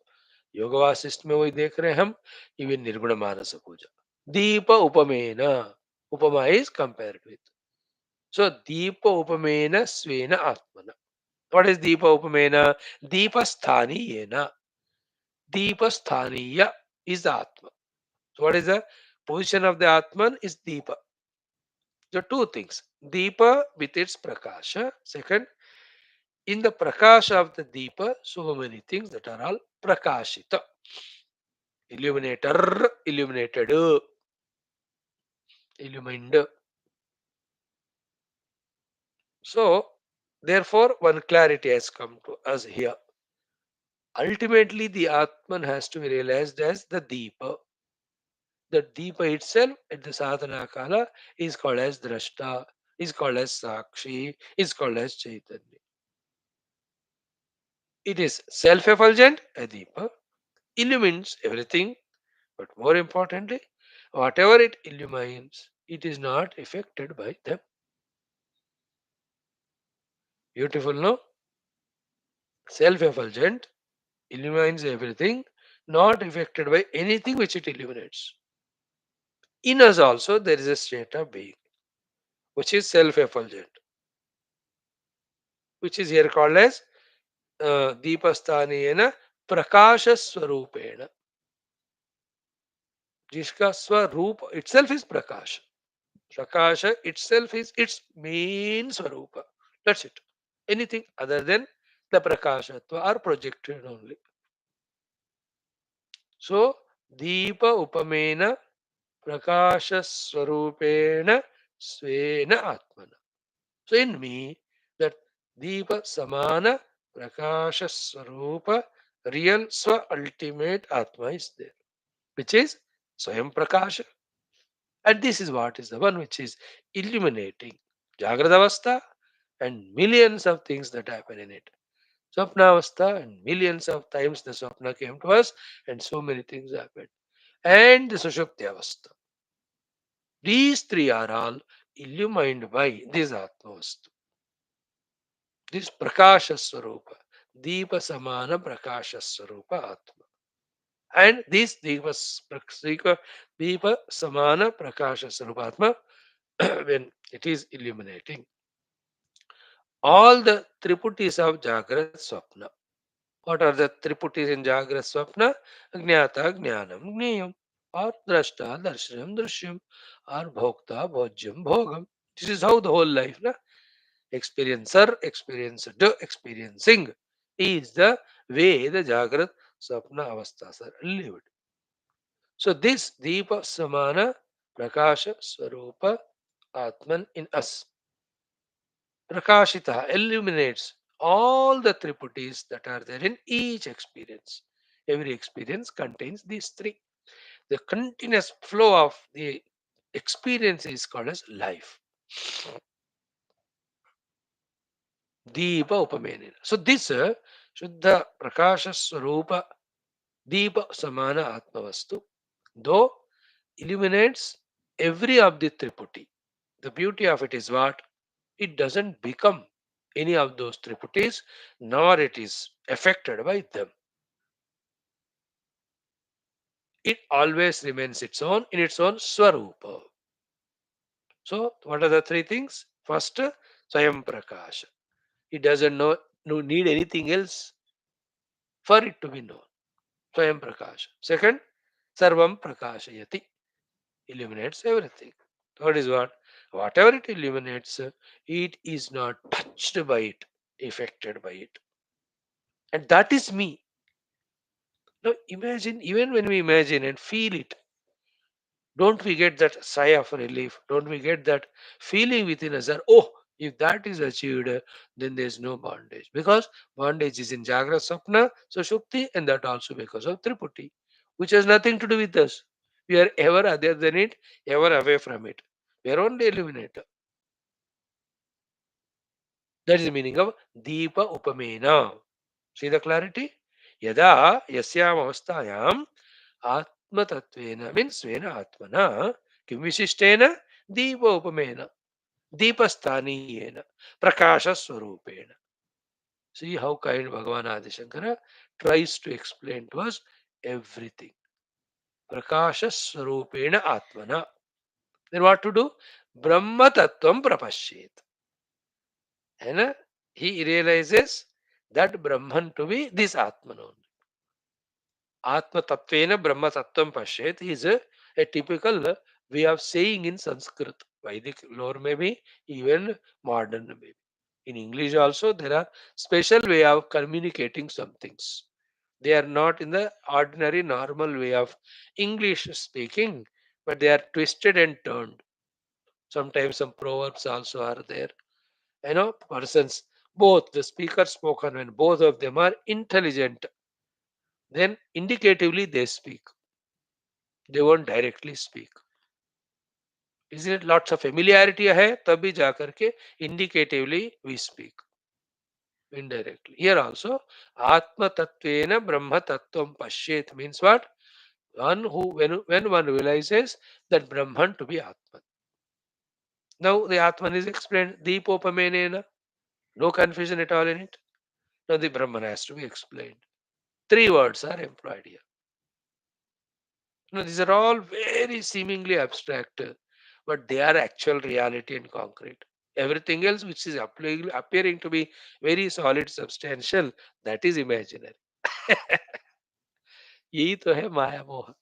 Yoga Vasist में वही देख रहे हैं हम even निर्गुण मानस पूजा दीप उपमेन उपमा is compared with. So Deepa Upamena Svena Atmana. What is Deepa Upamena? Deepa Sthaniyena. Deepa Sthaniya is the Atma. So what is the position of the Atman? Is Deepa. So two things. Deepa with its Prakasha. Second, in the Prakasha of the Deepa, so many things that are all Prakashita. Illuminator, illuminated, illumined. So, therefore, one clarity has come to us here. Ultimately, the Atman has to be realized as the Deepa. The Deepa itself at the sadhana kala is called as Drashta, is called as Sakshi, is called as Chaitanya. It is self-effulgent, a Deepa, illumines everything, but more importantly, whatever it illumines, it is not affected by them. Beautiful, no? Self-effulgent, illumines everything, not affected by anything which it illuminates. In us also, there is a state of being, which is self-effulgent, which is here called as दीपस्थानेन प्रकाश स्वरूपेण जिसका स्वरूप itself is Prakash Prakash itself is its main swarupa. That's it. Anything other than the prakashatva are projected only. So deepa upamena prakasha swarupena svena atmana. So in me that deepa samana prakasha swarupa real swa ultimate atma is there, which is Swayam Prakasha. And this is what is the one which is illuminating Jagradavastha and millions of things that happen in it. Swapnavastha and millions of times the Swapna came to us and so many things happened. And the Sushupti Avastha. These three are all illumined by this Atmavastu. This Prakasha Swarupa. Deepa Samana Prakasha Swarupa Atma. And this Deepa Samana Prakasha Swarupatma, when it is illuminating all the triputis of Jagrat Swapna. What are the triputis in Jagrat Swapna? Jnata Jnanam Gneyam, or Drashta Darshanam Drishyam, or Bhokta Bhojyam Bhogam. This is how the whole life, na? Experiencer, experienced, experiencing is the way the Jagrat Swapna avasthas are lived. So this Deepa Samana Prakasha Swarupa Atman in us. Prakashita illuminates all the triputis that are there in each experience. Every experience contains these three. The continuous flow of the experience is called as life. Deepa Upamenena. So this Shuddha Prakasha Swarupa Deepa Samana Atmavastu, though illuminates every of the triputi. The beauty of it is what? It doesn't become any of those triputis, nor it is affected by them. it always remains its own in its own swarupa. So, what are the three things? First, Swayam Prakasha. It doesn't know, no need anything else for it to be known. Swayam Prakasha. Second, Sarvam Prakashayati. Illuminates everything. Third is what? Whatever it illuminates, it is not touched by it, affected by it. And that is me. Now imagine, even when we imagine and feel it, don't we get that sigh of relief? Don't we get that feeling within us that, oh, if that is achieved, then there's no bondage. Because bondage is in Jagra Sapna, so Shukti, and that also because of Triputi, which has nothing to do with us. We are ever other than it, ever away from it. We are only eliminator. That is the meaning of Deepa Upamena. See the clarity? Yada yasyam avasthayam atmatatvena means svena atmana kim vishishtena deepa upamena deepasthaniyena prakasha swarupena. See how kind Bhagavan Adi Shankara tries to explain to us everything. Prakasha swarupena atmana. Then what to do? Brahma tattvam prapashyet. And he realizes that Brahman to be this Atman only. Atma Tattvena Brahma Tattvam Pashyet is a typical way of saying in Sanskrit. Vedic lore maybe, even modern maybe. In English also there are special way of communicating some things. They are not in the ordinary normal way of English speaking, but they are twisted and turned. Sometimes some proverbs also are there. Persons, both the speaker spoken when both of them are intelligent, then indicatively they speak. They won't directly speak. Isn't it lots of familiarity है तभी जा करके indicatively we speak indirectly. Here also Atma Tattvena Brahma Tattvam Pashyet means what? One who when one realizes that Brahman to be Atman. Now the Atman is explained Deepopamenena. No confusion at all in it. Now the Brahman has to be explained. Three words are employed here. These are all very seemingly abstract, but they are actual reality and concrete. Everything else which is appearing to be very solid, substantial, that is imaginary. यही तो है माया मोह.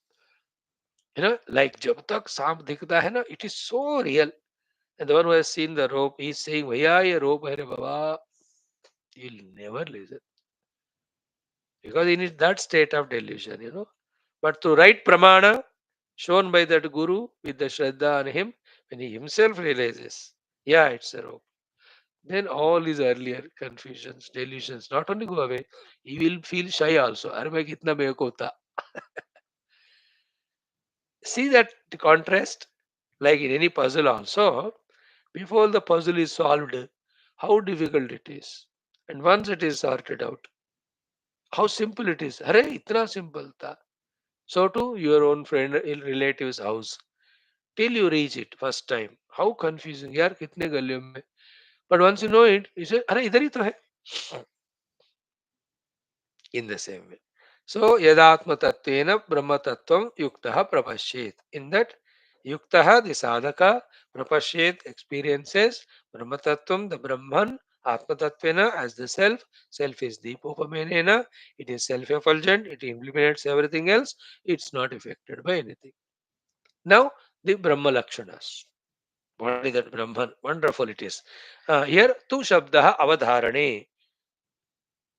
Like जब तक सांप दिखता है ना, it is so real. And the one who has seen the rope, he is saying, भैया ये rope है रे बाबा. You'll never listen. Because in that state of delusion. But to right pramana, shown by that guru with the shraddha on him, when he himself realizes, yeah, it's a rope, then all his earlier confusions, delusions not only go away, he will feel shy also. Arre main kitna bevakoof tha. See that contrast? Like in any puzzle also, before the puzzle is solved, how difficult it is. And once it is sorted out, how simple it is. Arre, itna simple tha. So too, your own friend, relative's house. Till you reach it first time, how confusing. यार कितने गलियों में. But once you know it, you say, अरे इधर ही तो है. In the same way. So, yadatma tattvena brahma tattvam yuktaha prapashyet. In that, yuktaha, the sadhaka, prapashyet, experiences, brahma tattvam, the Brahman, atma tattvena, as the self. Self is deepopamenena. It is self-effulgent. It implements everything else. It's not affected by anything. Now, the Brahma Lakshanas. What is that Brahman? Wonderful it is. Here, tu shabdaha avadharane.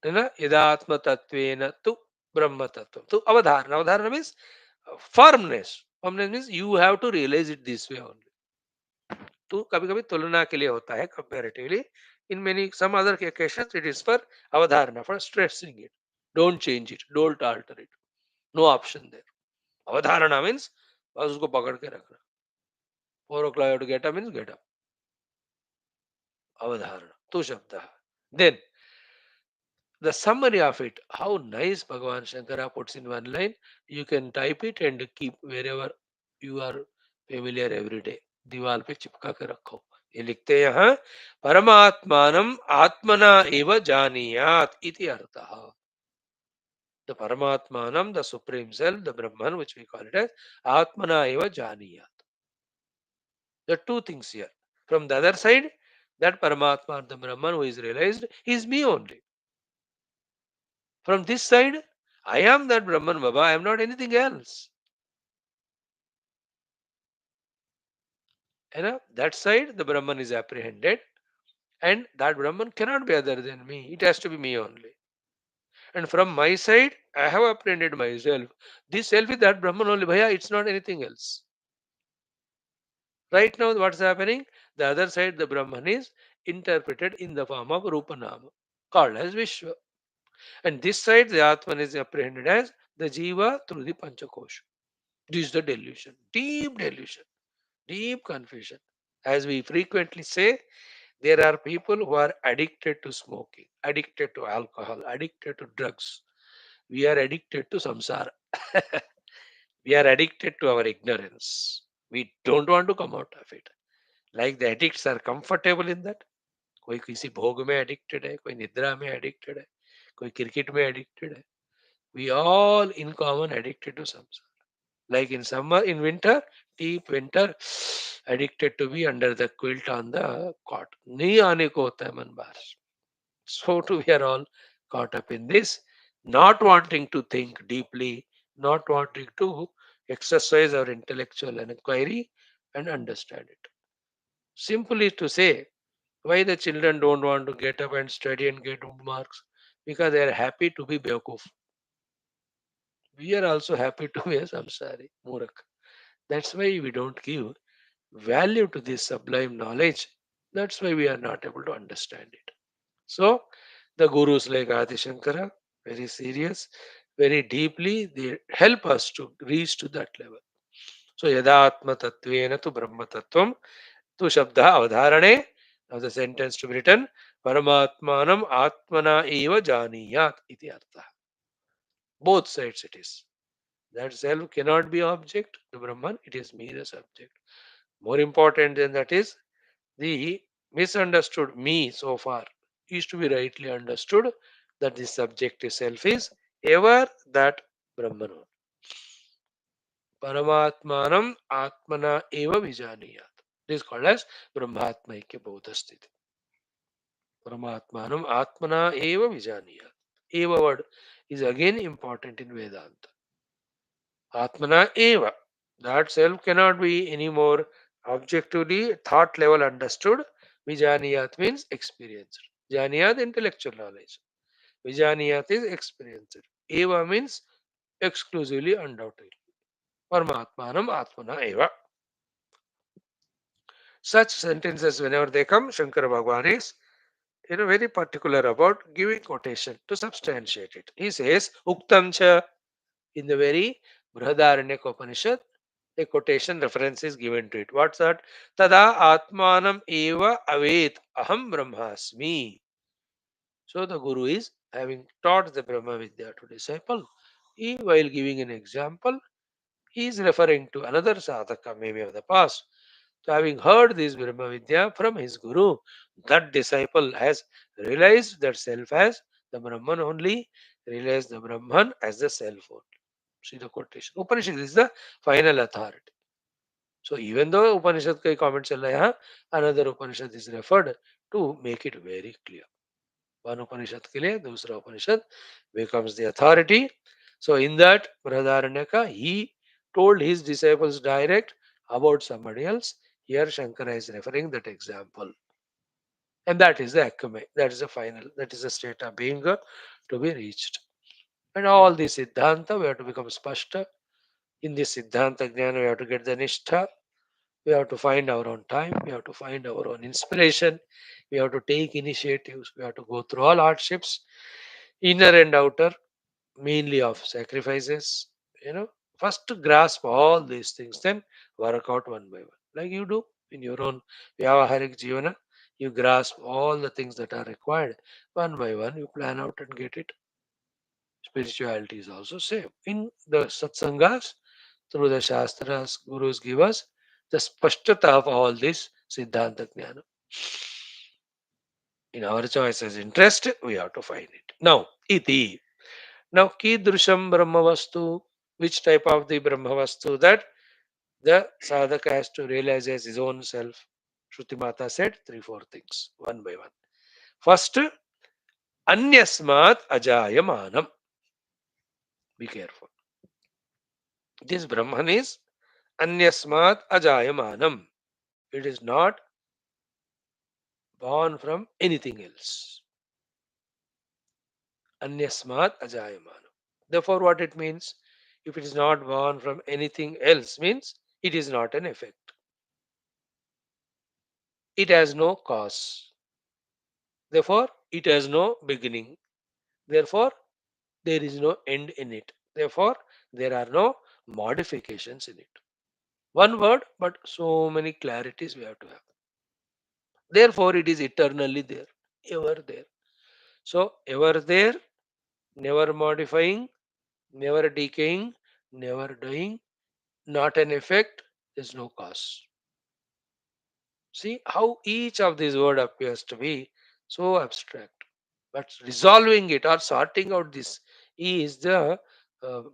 यदात्म तत्वेन तु ब्रह्म तत्व तो अवधारणा means firmness means you have to realize it this way only. तो कभी कभी तुलना के लिए होता है comparatively. In many some other occasions it is for अवधारणा, for stressing it. Don't change it, don't alter it. No option there. अवधारणा means बस उसको पकड़ के रखना. 4 o'clock you have to get up means get up. अवधारणा तो शब्द. Then the summary of it, how nice Bhagavan Shankara puts in one line. You can type it and keep wherever you are familiar every day. दीवार पे चिपका के रखो. ये लिखते हैं यहाँ परमात्मानम आत्मना एव जानीयात इति अर्थः. The Paramatmanam, the Supreme Self, the Brahman, which we call it as Atmana eva janiyat. There are two things here. From the other side, that Paramatma, the Brahman who is realized, is me only. From this side, I am that Brahman Baba, I am not anything else. That side, the Brahman is apprehended, and that Brahman cannot be other than me. It has to be me only. And from my side, I have apprehended myself. This self is that Brahman only. Bhaya, it's not anything else. Right now, what's happening? The other side, the Brahman is interpreted in the form of Rupanama, called as Vishwa. And this side, the Atman is apprehended as the Jiva through the Panchakosha. This is the delusion, deep confusion. As we frequently say, there are people who are addicted to smoking, addicted to alcohol, addicted to drugs. We are addicted to samsara. We are addicted to our ignorance. We don't want to come out of it. Like the addicts are comfortable in that. कोई किसी भोग में addicted है, कोई निद्रा में addicted है, कोई cricket में addicted है. We all in common addicted to samsara. Like in summer, in winter, deep winter, addicted to be under the quilt on the cot. नहीं आने को होता है मन बाहर. So too we are all caught up in this, not wanting to think deeply, not wanting to exercise our intellectual inquiry and understand it. Simply to say, why the children don't want to get up and study and get good marks? Because they are happy to be Beokuf. We are also happy to be a samsari, Murak. That's why we don't give value to this sublime knowledge. That's why we are not able to understand it. So, the gurus like Adi Shankara, very serious, very deeply, they help us to reach to that level. So, Yadatma Tattvena tu Brahma Tattvam tu Shabda Avadharane. Now, the sentence to be written Paramatmanam Atmana eva janiyat iti artha. Both sides it is. That self cannot be object, the Brahman, it is me the subject. More important than that is the misunderstood me so far is to be rightly understood that the subjective self is ever that Brahman. Paramatmanam Atmana eva vijaniyat. This is called as Brahmatma Aikya Bodha Sthiti. Paramatmanam Atmana eva vijaniyat. Eva word is again important in Vedanta. Atmana eva. That self cannot be any more objectively thought level understood. Vijaniyat means experienced. Janiyat intellectual knowledge. Vijaniyat is experienced. Eva means exclusively undoubtedly. Paramatmanam Atmana eva. Such sentences, whenever they come, Shankara Bhagavan is very particular about giving quotation to substantiate it. He says, Uktam cha, in the very Brihadaranyaka Upanishad, a quotation reference is given to it. What's that? Tada Atmanam eva avet aham brahmasmi. So the Guru is having taught the Brahma Vidya to disciple. He, while giving an example, he is referring to another sadhaka, maybe of the past. So having heard this Brahma Vidya from his Guru, that disciple has realized that self as the Brahman only, realized the Brahman as the self only. See the quotation. Upanishad is the final authority. So even though Upanishad ka comment chal raha hai, another Upanishad is referred to make it very clear. One Upanishad ke liye, dusra Upanishad becomes the authority. So in that Brihadaranyaka, he told his disciples direct about somebody else. Here Shankara is referring that example. And that is the akame, that is the final, that is the state of being to be reached. And all this Siddhanta, we have to become Spashta. In this Siddhanta Jnana, we have to get the Nishtha. We have to find our own time. We have to find our own inspiration. We have to take initiatives. We have to go through all hardships, inner and outer, mainly of sacrifices. First to grasp all these things, then work out one by one, like you do in your own Vyavaharik Jivana. You grasp all the things that are required one by one. You plan out and get it. Spirituality is also same. In the satsangas, through the shastras, gurus give us the spashtata of all this Siddhanta Jnana. In our choices interest, we have to find it. Now, iti. Now, kidrusham brahmavastu, which type of the brahmavastu that the sadhaka has to realize as his own self. Shruti Mata said three, four things, one by one. First, anyasmat ajayamanam. Be careful. This Brahman is anyasmat ajayamanam. It is not born from anything else. Anyasmat ajayamanam. Therefore, what it means, if it is not born from anything else, means it is not an effect. It has no cause. Therefore, it has no beginning. Therefore, there is no end in it. Therefore, there are no modifications in it. One word, but so many clarities we have to have. Therefore, it is eternally there, ever there. So, ever there, never modifying, never decaying, never dying, not an effect, there's no cause. See how each of these words appears to be so abstract. But resolving it or sorting out this is the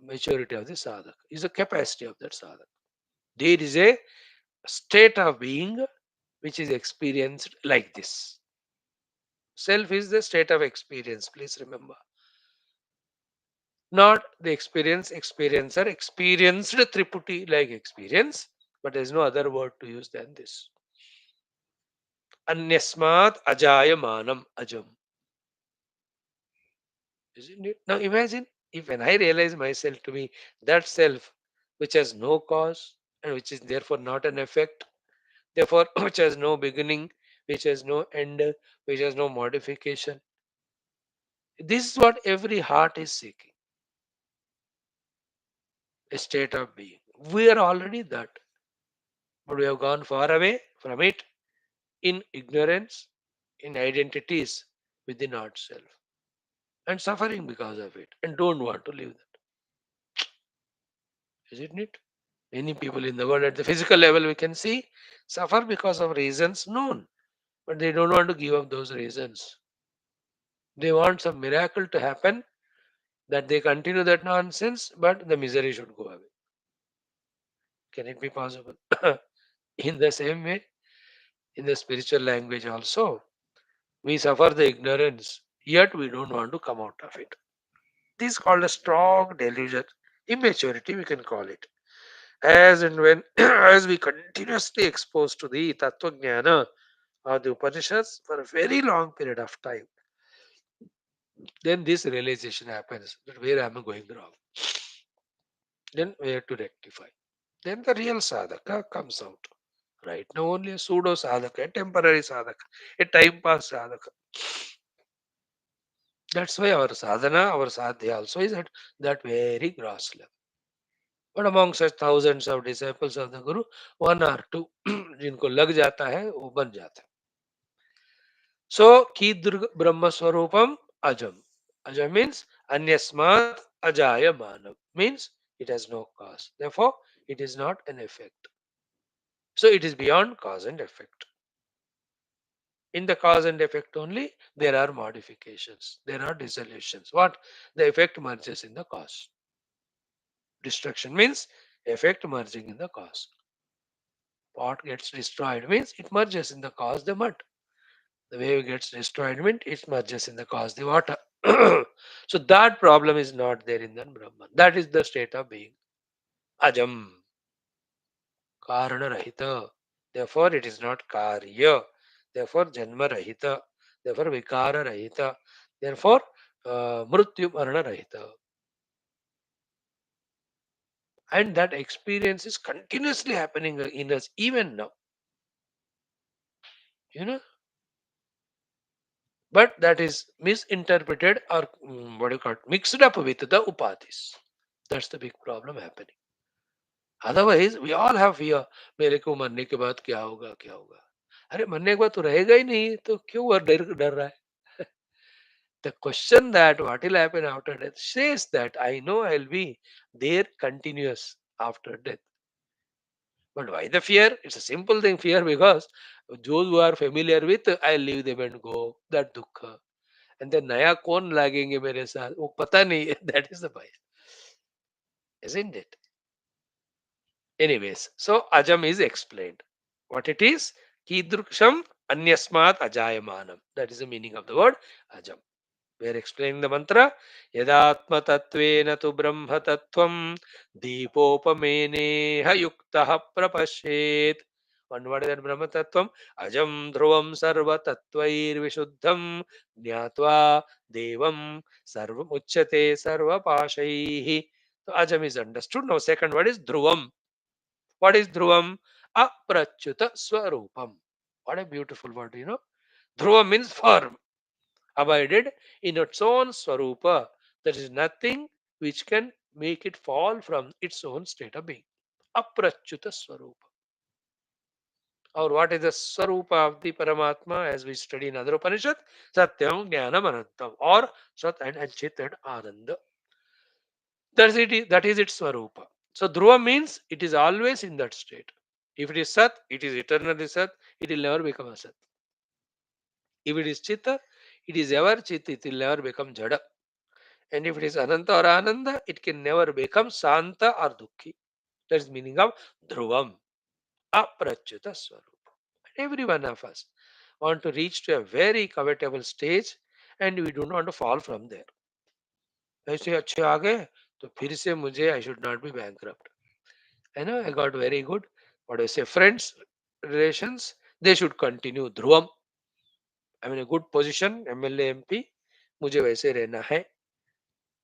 maturity of the sadhak, is the capacity of that sadhak. There is a state of being which is experienced like this. Self is the state of experience, please remember. Not the experience, experiencer, experienced triputi like experience, but there is no other word to use than this. Anyasmat ajayamanam ajam. Isn't it? Now imagine if when I realize myself to be that self which has no cause and which is therefore not an effect, therefore which has no beginning, which has no end, which has no modification. This is what every heart is seeking, a state of being. We are already that, but we have gone far away from it in ignorance, in identities within ourselves, and suffering because of it, and don't want to live that. Isn't it? Many people in the world at the physical level we can see suffer because of reasons known, but they don't want to give up those reasons. They want some miracle to happen that they continue that nonsense, but the misery should go away. Can it be possible? In the same way, in the spiritual language also, we suffer the ignorance, yet we don't want to come out of it. This is called a strong delusion, immaturity, we can call it. As and when, as we continuously exposed to the Tattva Jnana or the Upanishads for a very long period of time, then this realization happens that where am I going wrong? Then where to rectify? Then the real sadhaka comes out. Right now, only a pseudo sadhaka, a temporary sadhaka, a time pass sadhaka. That's why our sadhana, our sadhya also is at that very gross level. But among such thousands of disciples of the Guru, one or two जिनको लग जाता है वो बन जाता है. So, Kidurg Brahma Swarupam Ajam. Ajam means Anyasmat Ajaya Manav. Means it has no cause. Therefore, it is not an effect. So, it is beyond cause and effect. In the cause and effect only, there are modifications. There are dissolutions. What? The effect merges in the cause. Destruction means effect merging in the cause. Pot gets destroyed means it merges in the cause, the mud. The wave gets destroyed means it merges in the cause, the water. So that problem is not there in the Brahman. That is the state of being. Ajam. Karana Rahita. Therefore, it is not Karya. Therefore, Janma Rahita. Therefore, Vikara Rahita. Therefore, Mrityu Marana Rahita. And that experience is continuously happening in us even now. You know, but that is misinterpreted or what do you call it, mixed up with the upadhis. That's the big problem happening. Otherwise, we all have fear. मेरे को मरने के बाद क्या होगा क्या होगा. अरे मरने के बाद तो रहेगा ही नहीं तो क्यों वह डर डर रहा है. The question that what will happen after death says that I know I'll be there continuous after death. But why the fear? It's a simple thing, fear, because those who are familiar with, I'll leave them and go, that dukkha. And then नया कौन लागेंगे मेरे साथ वो पता नहीं है. That is the bias, isn't it? Anyways, so ajam is explained. What it is? Kidruksham anyasmat ajayamanam. That is the meaning of the word ajam. We are explaining the mantra. Yadatma tattvena tu brahma tattvam deepopameneha yuktaha prapashet. One word is that brahma tattvam. Ajam dhruvam sarva tattvair vishuddham jnatva devam sarvam uchyate sarva pashaihi. So ajam is understood. Now second word is dhruvam. What is dhruvam? Aprachyuta swarupam. What a beautiful word, you know. Dhruva means firm, abided in its own swarupa. There is nothing which can make it fall from its own state of being. Aprachyuta swarupa. Or what is the swarupa of the Paramatma as we study in other Upanishad? Satyam, Jnanam, Anantam. Or Sat and Chit and Ananda. That is its swarupa. So dhruva means it is always in that state. If it is Sat, it is eternally Sat, it will never become a Sat. If it is Chitta, it is ever Chit, it will never become Jada. And if it is Ananta or Ananda, it can never become Santa or Dukhi. That is meaning of Dhruvam, Aprachyuta Swarupa. And every one of us want to reach to a very covetable stage and we do not want to fall from there. ऐसे अच्छे आ गए तो फिर से मुझे I should not be bankrupt. I know I got very good, what do I say, friends, relations, they should continue Dhruvam. I'm in a good position, MLA, MP, मुझे वैसे रहना है.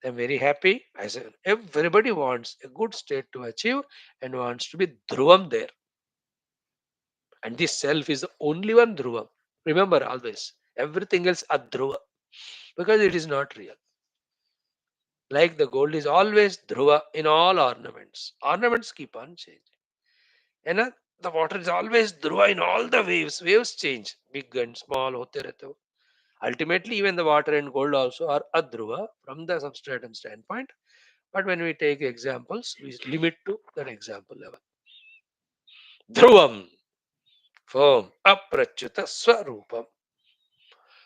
I'm very happy. I said everybody wants a good state to achieve and wants to be Dhruvam there. And this self is the only one Dhruvam. Remember always, everything else Adhruva because it is not real. Like the gold is always Dhruva in all ornaments. Ornaments keep on changing. And the water is always Dhruva in all the waves. Waves change, big and small. Hote rehte ho. Ultimately, even the water and gold also are Adhruva from the substratum standpoint. But when we take examples, we limit to that example level. Dhruvam, firm, aprachyuta swarupam.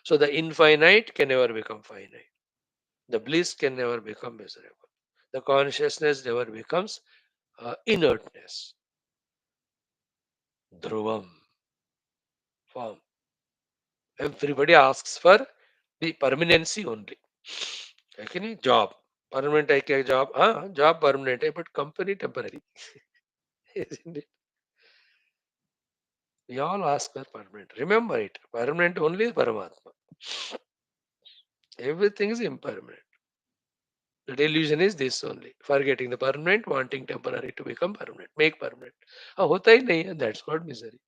So the infinite can never become finite. The bliss can never become miserable. The consciousness never becomes inertness. Dhruvam, firm. Everybody asks for the permanency only. Actually, job. Permanent AIKYA job. Job permanent, but company temporary. Isn't it? We all ask for permanent. Remember it. Permanent only is Paramatma. Everything is impermanent. The delusion is this only. Forgetting the permanent, wanting temporary to become permanent. Make permanent. होता ही नहीं है. That's called misery.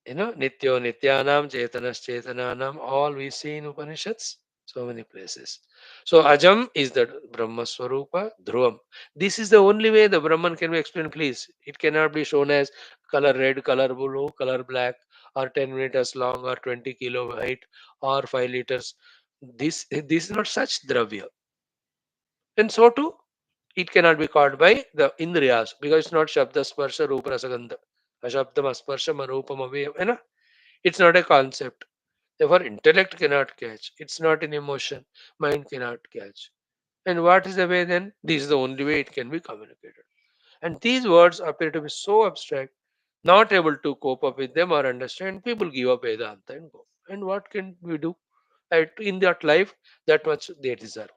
You know, Nityo Nityanam, Chetanas Chetananam, all we see in Upanishads, so many places. So Ajam is the Brahma Swarupa, Dhruvam. This is the only way the Brahman can be explained, please. It cannot be shown as color red, color blue, color black, or 10 meters long, or 20 kilo height, or 5 liters. This is not such Dravya. And so too, it cannot be caught by the Indriyas, because it's not Shabda, Sparsha, Rupa, Rasagandha. Ashabdam, Asparsham, Arupam, Avayam. It's not a concept. Therefore, intellect cannot catch. It's not an emotion. Mind cannot catch. And what is the way then? This is the only way it can be communicated. And these words appear to be so abstract, not able to cope up with them or understand. People give up Vedanta and go. And what can we do? In that life, that much they deserve.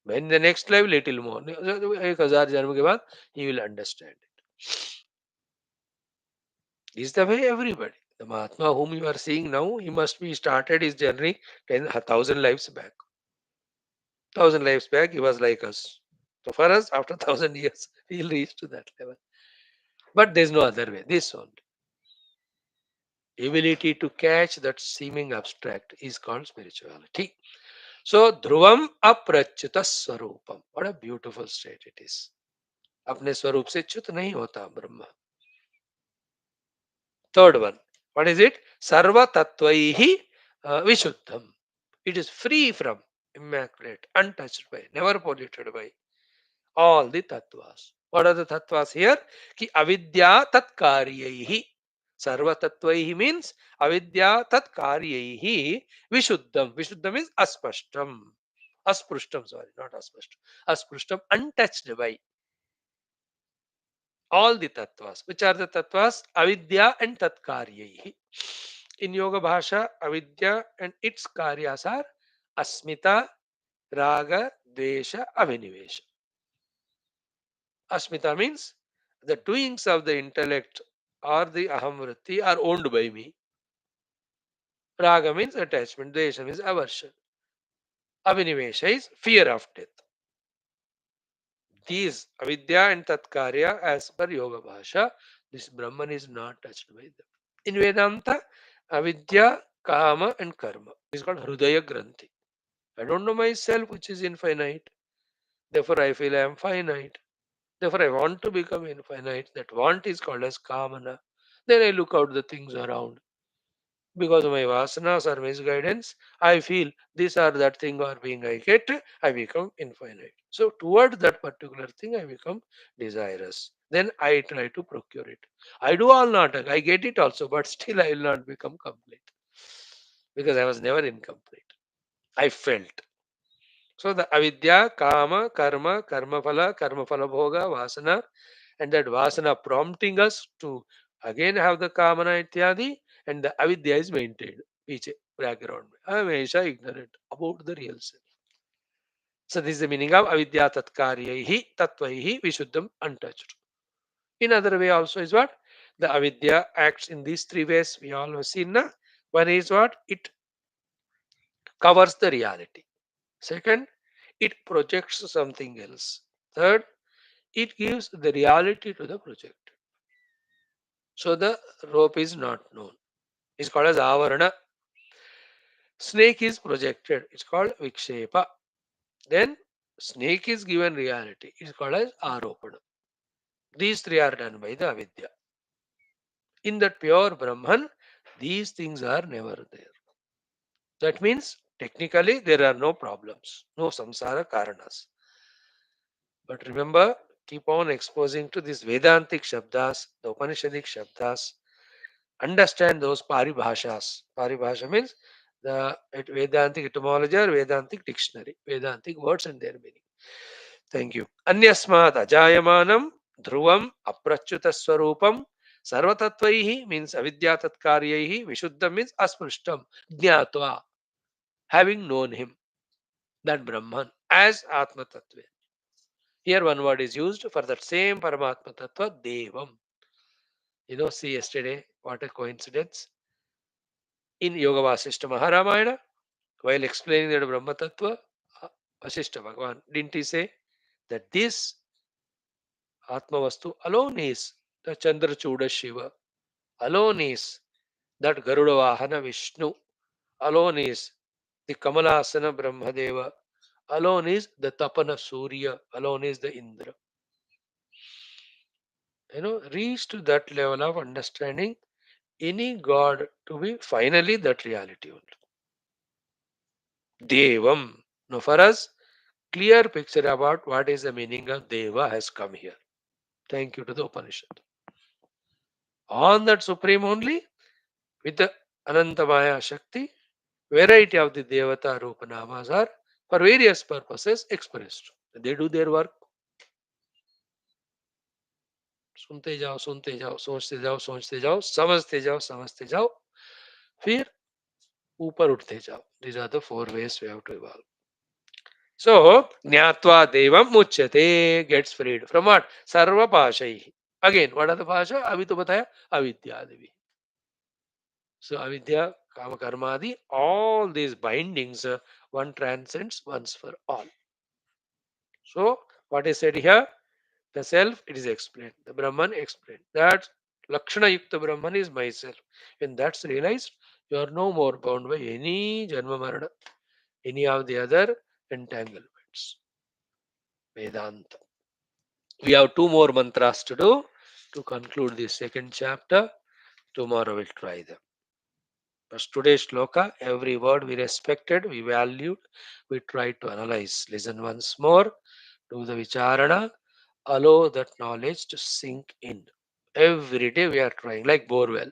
In the next life, little more. 1000 janm ke baad, he will understand it. This is the way everybody. The Mahatma whom you are seeing now, he must be started his journey 10,000 lives back. 1,000 lives back, he was like us. So for us, after 1,000 years, we'll reach to that level. But there's no other way. This only. Ability to catch that seeming abstract is called spirituality. So Dhruvam aprachyuta swarupam. What a beautiful state it is. अपने स्वरूप से च्युत नहीं होता ब्रह्म. Third one. What is it? Sarva tattvaihi vishuddham. It is free from, immaculate, untouched by, never polluted by all the tattvas. What are the tattvas here? Ki avidya tatkaryahi. Sarvatatvaihi means avidya tat karyaihi vishuddham. Vishuddham is aspashtam. Asprushtam, sorry, not aspashtam. Asprushtam, untouched by all the tattvas. Which are the tattvas? Avidya and tat karyaihi. In Yoga Bhasha, avidya and its karyas are asmita, raga, dvesha, avinivesha. Asmita means the doings of the intellect or the ahamvritti are owned by me. Raga means attachment, dvesha means aversion. Avinivesha is fear of death. These avidya and tatkarya, as per Yoga Bhasha, this Brahman is not touched by them. In Vedanta, avidya, kama, and karma is called Hrudaya Granthi. I don't know myself, which is infinite. Therefore, I feel I am finite. Therefore, I want to become infinite. That want is called as kamana. Then I look out the things around. Because of my vasanas or misguidance, I feel this or that thing or being I get, I become infinite. So toward that particular thing, I become desirous. Then I try to procure it. I do all not, I get it also, but still I will not become complete. Because I was never incomplete. I felt. So the avidya, kama, karma phala bhoga, vasana, and that vasana prompting us to again have the kamana ityadi, and the avidya is maintained. Piche, background. I am Aisha ignorant about the real self. So this is the meaning of avidya tatkaryahi tatvaihi vishuddham untouched. In other way also is what? The avidya acts in these three ways we all have seen. Na? One is what? It covers the reality. Second, it projects something else. Third, it gives the reality to the project. So the rope is not known. It's called as avarana. Snake is projected. It's called vikshepa. Then snake is given reality. It's called as aropana. These three are done by the avidya. In that pure Brahman, these things are never there. That means technically there are no problems, no samsara karanas. But remember, keep on exposing to these Vedantic Shabdas, the Upanishadic Shabdas. Understand those paribhashas. Paribhasha means the Vedantic etymology or Vedantic dictionary, Vedantic words and their meaning. Thank you. Anyasmat ajayamanam dhruvam aprachyuta swarupam sarvatatvaihi means avidya tatkaryaihi vishuddham means asprushtam jnatva having known him, that Brahman as Atma Tattva. Here one word is used for that same Paramatma Tattva, Devam. See yesterday, what a coincidence. In Yoga Vasishta Maharamayana, while explaining the Brahma Tattva, Vasishta Bhagavan, didn't he say that this Atma Vastu alone is the Chandra Chuda Shiva, alone is that Garuda Vahana Vishnu, alone is the Kamalasana Brahmadeva, alone is the Tapana Surya, alone is the Indra. Reach to that level of understanding any god to be finally that reality only. Devam. Now for us, clear picture about what is the meaning of Deva has come here. Thank you to the Upanishad. On that supreme only, with the Anantamaya Shakti, variety of the Devata Rupanamas are for various purposes expressed. They do their work. सुनते जाओ सोचते जाओ सोचते जाओ समझते जाओ फिर ऊपर उठते जाओ. These are the four ways we have to evolve. So, Jnatva Devam Muchyate gets freed from what? Sarva Pashai. Again, what are the Pasha? Abhi to bataya, Avidya Devi. So, Avidya, Kama Karmadi, all these bindings, one transcends once for all. So, what is said here? The self, it is explained. The Brahman explained. That Lakshana Yukta Brahman is myself. When that's realized, you are no more bound by any Janma Marana, any of the other entanglements. Vedanta. We have two more mantras to do to conclude this second chapter. Tomorrow we'll try them. But today's shloka, every word we respected, we valued, we tried to analyze. Listen once more, do the vicharana, allow that knowledge to sink in. Every day we are trying, like borewell.